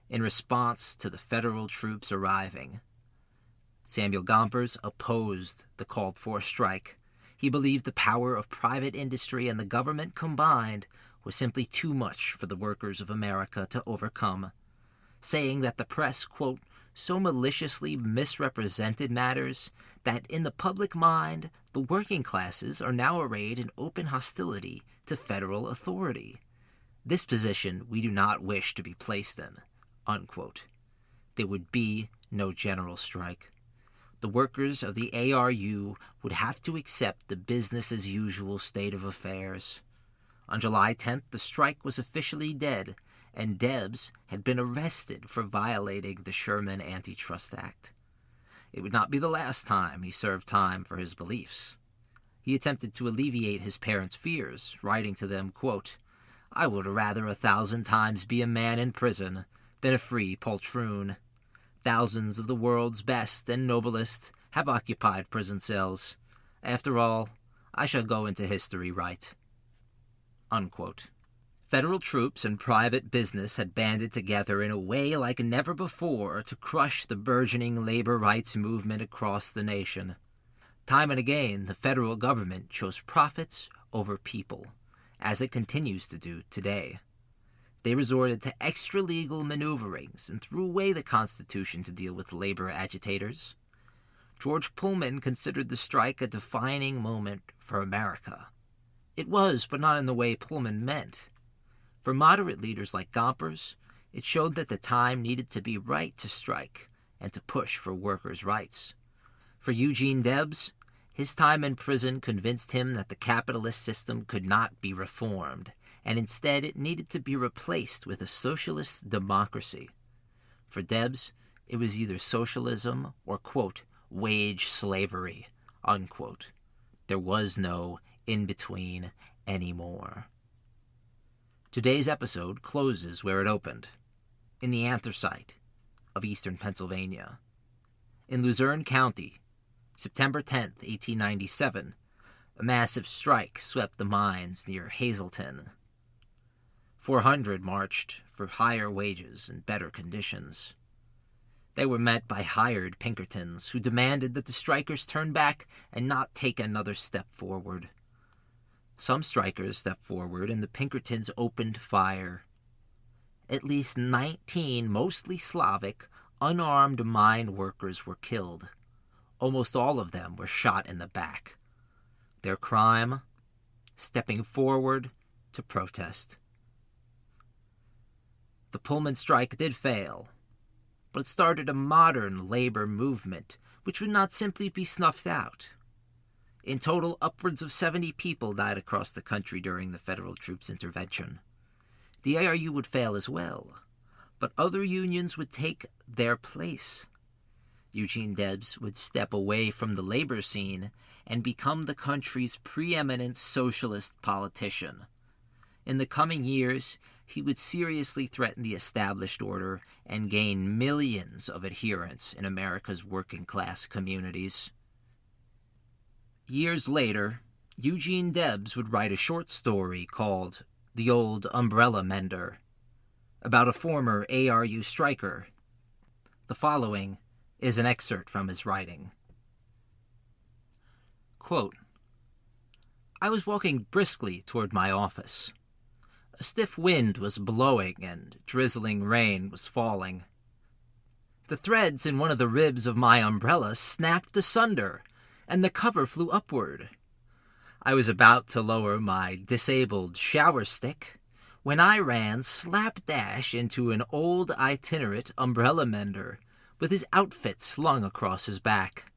in response to the federal troops arriving. Samuel Gompers opposed the called-for strike. He believed the power of private industry and the government combined was simply too much for the workers of America to overcome, saying that the press, quote, "so maliciously misrepresented matters that in the public mind the working classes are now arrayed in open hostility to federal authority. This position we do not wish to be placed in," unquote. There would be no general strike. The workers of the ARU would have to accept the business-as-usual state of affairs. On July 10th, the strike was officially dead, and Debs had been arrested for violating the Sherman Antitrust Act. It would not be the last time he served time for his beliefs. He attempted to alleviate his parents' fears, writing to them, quote, "I would rather 1,000 times be a man in prison than a free poltroon. Thousands of the world's best and noblest have occupied prison cells. After all, I shall go into history right." Unquote. Federal troops and private business had banded together in a way like never before to crush the burgeoning labor rights movement across the nation. Time and again, the federal government chose profits over people, as it continues to do today. They resorted to extra-legal maneuverings and threw away the Constitution to deal with labor agitators. George Pullman considered the strike a defining moment for America. It was, but not in the way Pullman meant. For moderate leaders like Gompers, it showed that the time needed to be right to strike and to push for workers' rights. For Eugene Debs, his time in prison convinced him that the capitalist system could not be reformed, and instead it needed to be replaced with a socialist democracy. For Debs, it was either socialism or, quote, wage slavery, unquote. There was no in-between anymore. Today's episode closes where it opened, in the anthracite of eastern Pennsylvania. In Luzerne County, September 10th, 1897, a massive strike swept the mines near Hazleton. 400 marched for higher wages and better conditions. They were met by hired Pinkertons who demanded that the strikers turn back and not take another step forward. Some strikers stepped forward and the Pinkertons opened fire. At least 19 mostly Slavic, unarmed mine workers were killed. Almost all of them were shot in the back. Their crime? Stepping forward to protest. The Pullman strike did fail, but it started a modern labor movement which would not simply be snuffed out. In total, upwards of 70 people died across the country during the federal troops' intervention. The ARU would fail as well, but other unions would take their place. Eugene Debs would step away from the labor scene and become the country's preeminent socialist politician. In the coming years, he would seriously threaten the established order and gain millions of adherents in America's working-class communities. Years later, Eugene Debs would write a short story called The Old Umbrella Mender, about a former ARU striker. The following is an excerpt from his writing. Quote, "I was walking briskly toward my office. A stiff wind was blowing and drizzling rain was falling. The threads in one of the ribs of my umbrella snapped asunder, and the cover flew upward. I was about to lower my disabled shower stick when I ran slapdash into an old itinerant umbrella mender with his outfit slung across his back.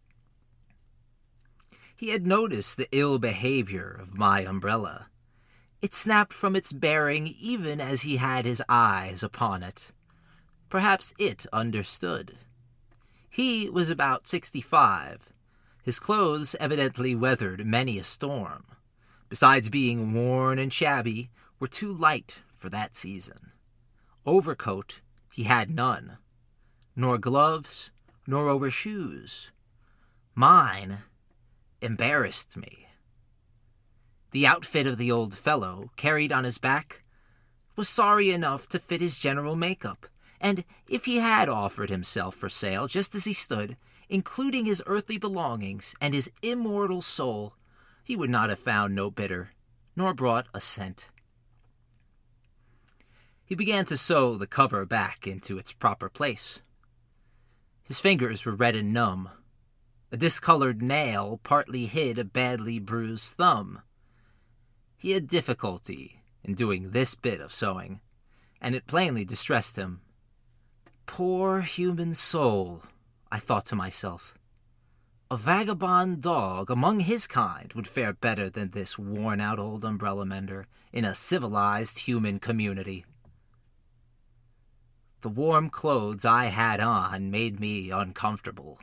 He had noticed the ill behavior of my umbrella. It snapped from its bearing even as he had his eyes upon it. Perhaps it understood. He was about 65. His clothes evidently weathered many a storm. Besides being worn and shabby, were too light for that season. Overcoat he had none, nor gloves, nor overshoes. Mine embarrassed me. The outfit of the old fellow, carried on his back, was sorry enough to fit his general makeup, and if he had offered himself for sale just as he stood, including his earthly belongings and his immortal soul, he would not have found no bidder, nor brought a cent. He began to sew the cover back into its proper place. His fingers were red and numb. A discolored nail partly hid a badly bruised thumb. He had difficulty in doing this bit of sewing, and it plainly distressed him. Poor human soul, I thought to myself. A vagabond dog among his kind would fare better than this worn-out old umbrella mender in a civilized human community. The warm clothes I had on made me uncomfortable,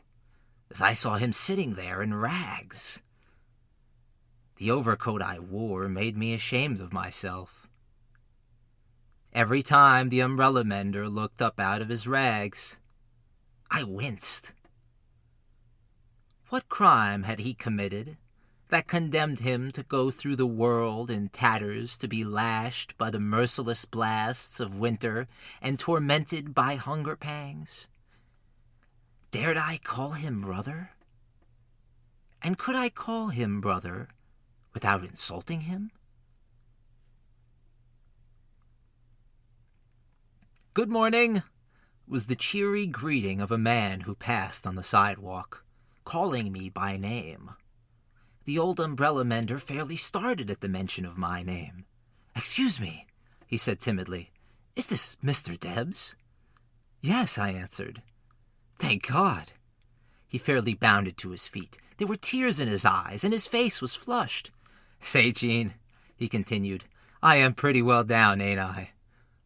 as I saw him sitting there in rags. The overcoat I wore made me ashamed of myself. Every time the umbrella mender looked up out of his rags, I winced. What crime had he committed that condemned him to go through the world in tatters, to be lashed by the merciless blasts of winter and tormented by hunger pangs? Dared I call him brother? And could I call him brother without insulting him? "Good morning," was the cheery greeting of a man who passed on the sidewalk, calling me by name. The old umbrella mender fairly started at the mention of my name. "Excuse me," he said timidly. "Is this Mr. Debs?" "Yes," I answered. "Thank God." He fairly bounded to his feet. There were tears in his eyes, and his face was flushed. "Say, Gene," he continued, "I am pretty well down, ain't I?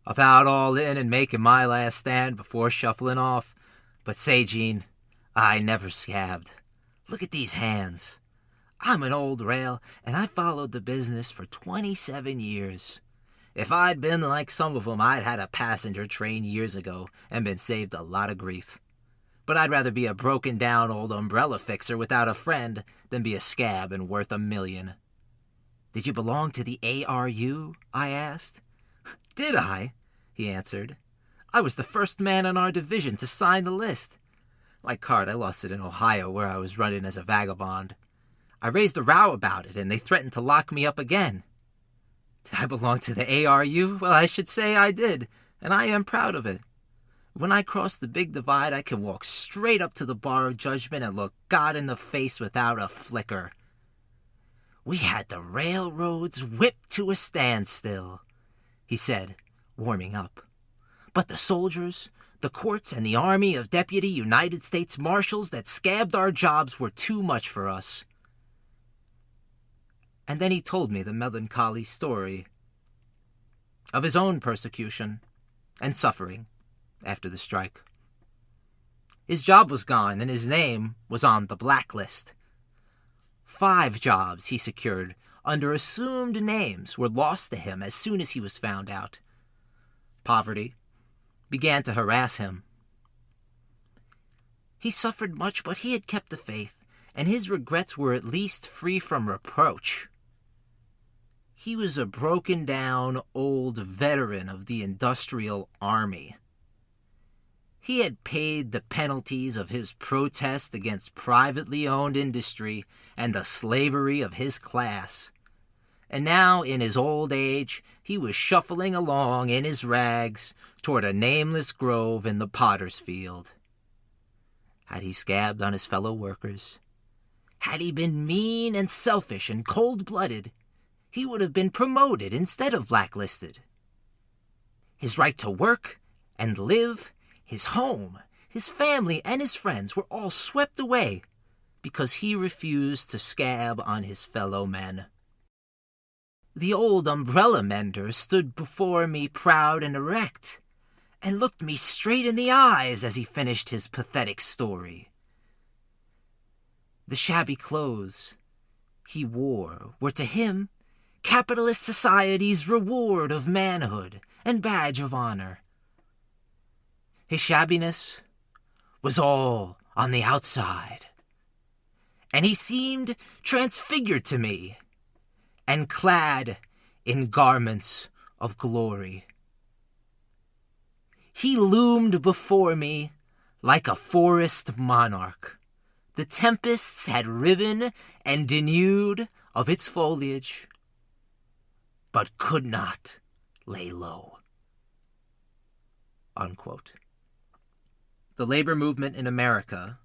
About all in and making my last stand before shuffling off. But say, Gene, I never scabbed. Look at these hands. I'm an old rail, and I followed the business for 27 years. If I'd been like some of 'em, I'd had a passenger train years ago and been saved a lot of grief. But I'd rather be a broken-down old umbrella fixer without a friend than be a scab and worth $1 million. Did you belong to the ARU? I asked. Did I? He answered. I was the first man in our division to sign the list. My card, I lost it in Ohio where I was running as a vagabond. I raised a row about it, and they threatened to lock me up again. Did I belong to the ARU? Well, I should say I did, and I am proud of it. When I cross the big divide, I can walk straight up to the bar of judgment and look God in the face without a flicker. We had the railroads whipped to a standstill, he said, warming up. But the soldiers, the courts, and the army of Deputy United States Marshals that scabbed our jobs were too much for us. And then he told me the melancholy story of his own persecution and suffering after the strike. His job was gone, and his name was on the blacklist. 5 jobs he secured under assumed names were lost to him as soon as he was found out. Poverty began to harass him. He suffered much, but he had kept the faith, and his regrets were at least free from reproach. He was a broken-down old veteran of the industrial army. He had paid the penalties of his protest against privately owned industry and the slavery of his class. And now, in his old age, he was shuffling along in his rags toward a nameless grove in the potter's field. Had he scabbed on his fellow workers? Had he been mean and selfish and cold-blooded, he would have been promoted instead of blacklisted. His right to work and live, his home, his family, and his friends were all swept away because he refused to scab on his fellow men. The old umbrella mender stood before me proud and erect, and looked me straight in the eyes as he finished his pathetic story. The shabby clothes he wore were to him capitalist society's reward of manhood and badge of honor. His shabbiness was all on the outside, and he seemed transfigured to me and clad in garments of glory. He loomed before me like a forest monarch. The tempests had riven and denuded of its foliage, but could not lay low. Unquote. The labor movement in America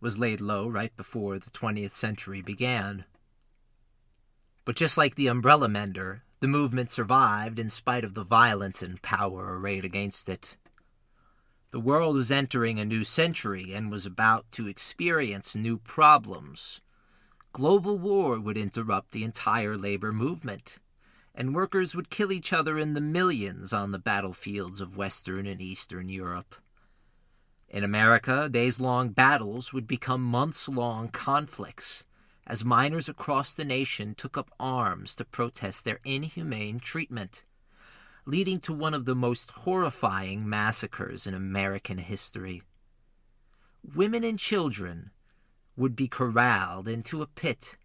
was laid low right before the 20th century began. But just like the umbrella mender, the movement survived in spite of the violence and power arrayed against it. The world was entering a new century and was about to experience new problems. Global war would interrupt the entire labor movement, and workers would kill each other in the millions on the battlefields of Western and Eastern Europe. In America, days-long battles would become months-long conflicts, as miners across the nation took up arms to protest their inhumane treatment, leading to one of the most horrifying massacres in American history. women and children would be corralled into a pit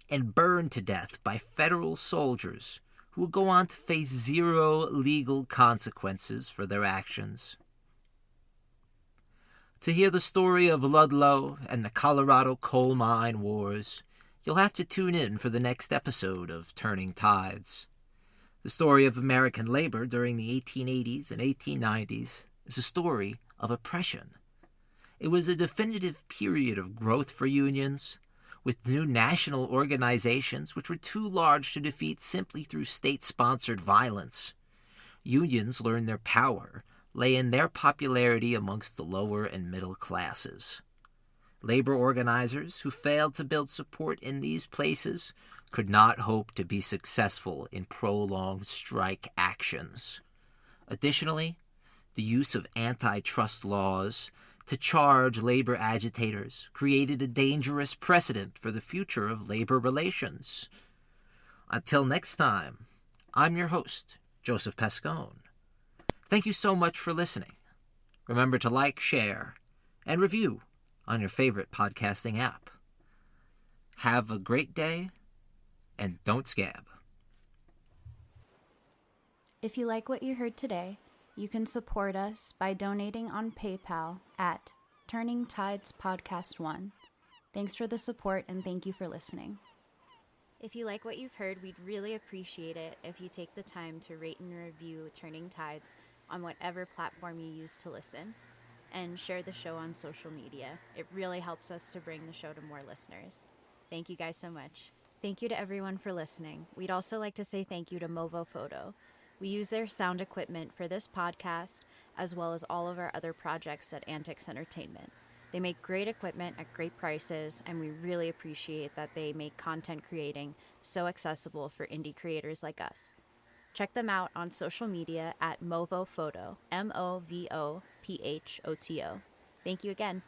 and burned to death by federal soldiers who would go on to face zero legal consequences for their actions. To hear the story of Ludlow and the Colorado coal mine wars, you'll have to tune in for the next episode of Turning Tides. The story of American labor during the 1880s and 1890s is a story of oppression. It was a definitive period of growth for unions, with new national organizations which were too large to defeat simply through state-sponsored violence. Unions learned their power lay in their popularity amongst the lower and middle classes. Labor organizers who failed to build support in these places could not hope to be successful in prolonged strike actions. Additionally, the use of antitrust laws to charge labor agitators created a dangerous precedent for the future of labor relations. Until next time, I'm your host, Joseph Pascone. Thank you so much for listening. Remember to like, share, and review on your favorite podcasting app. Have a great day, and don't scab. If you like what you heard today, you can support us by donating on PayPal at Turning Tides Podcast 1. Thanks for the support and thank you for listening. If you like what you've heard, we'd really appreciate it if you take the time to rate and review Turning Tides on whatever platform you use to listen, and share the show on social media. It really helps us to bring the show to more listeners. Thank you guys so much. Thank you to everyone for listening. We'd also like to say thank you to Movo Photo. We use their sound equipment for this podcast, as well as all of our other projects at AntiKs Entertainment. They make great equipment at great prices, and we really appreciate that they make content creating so accessible for indie creators like us. Check them out on social media at Movo Photo, MOVOPHOTO. Thank you again.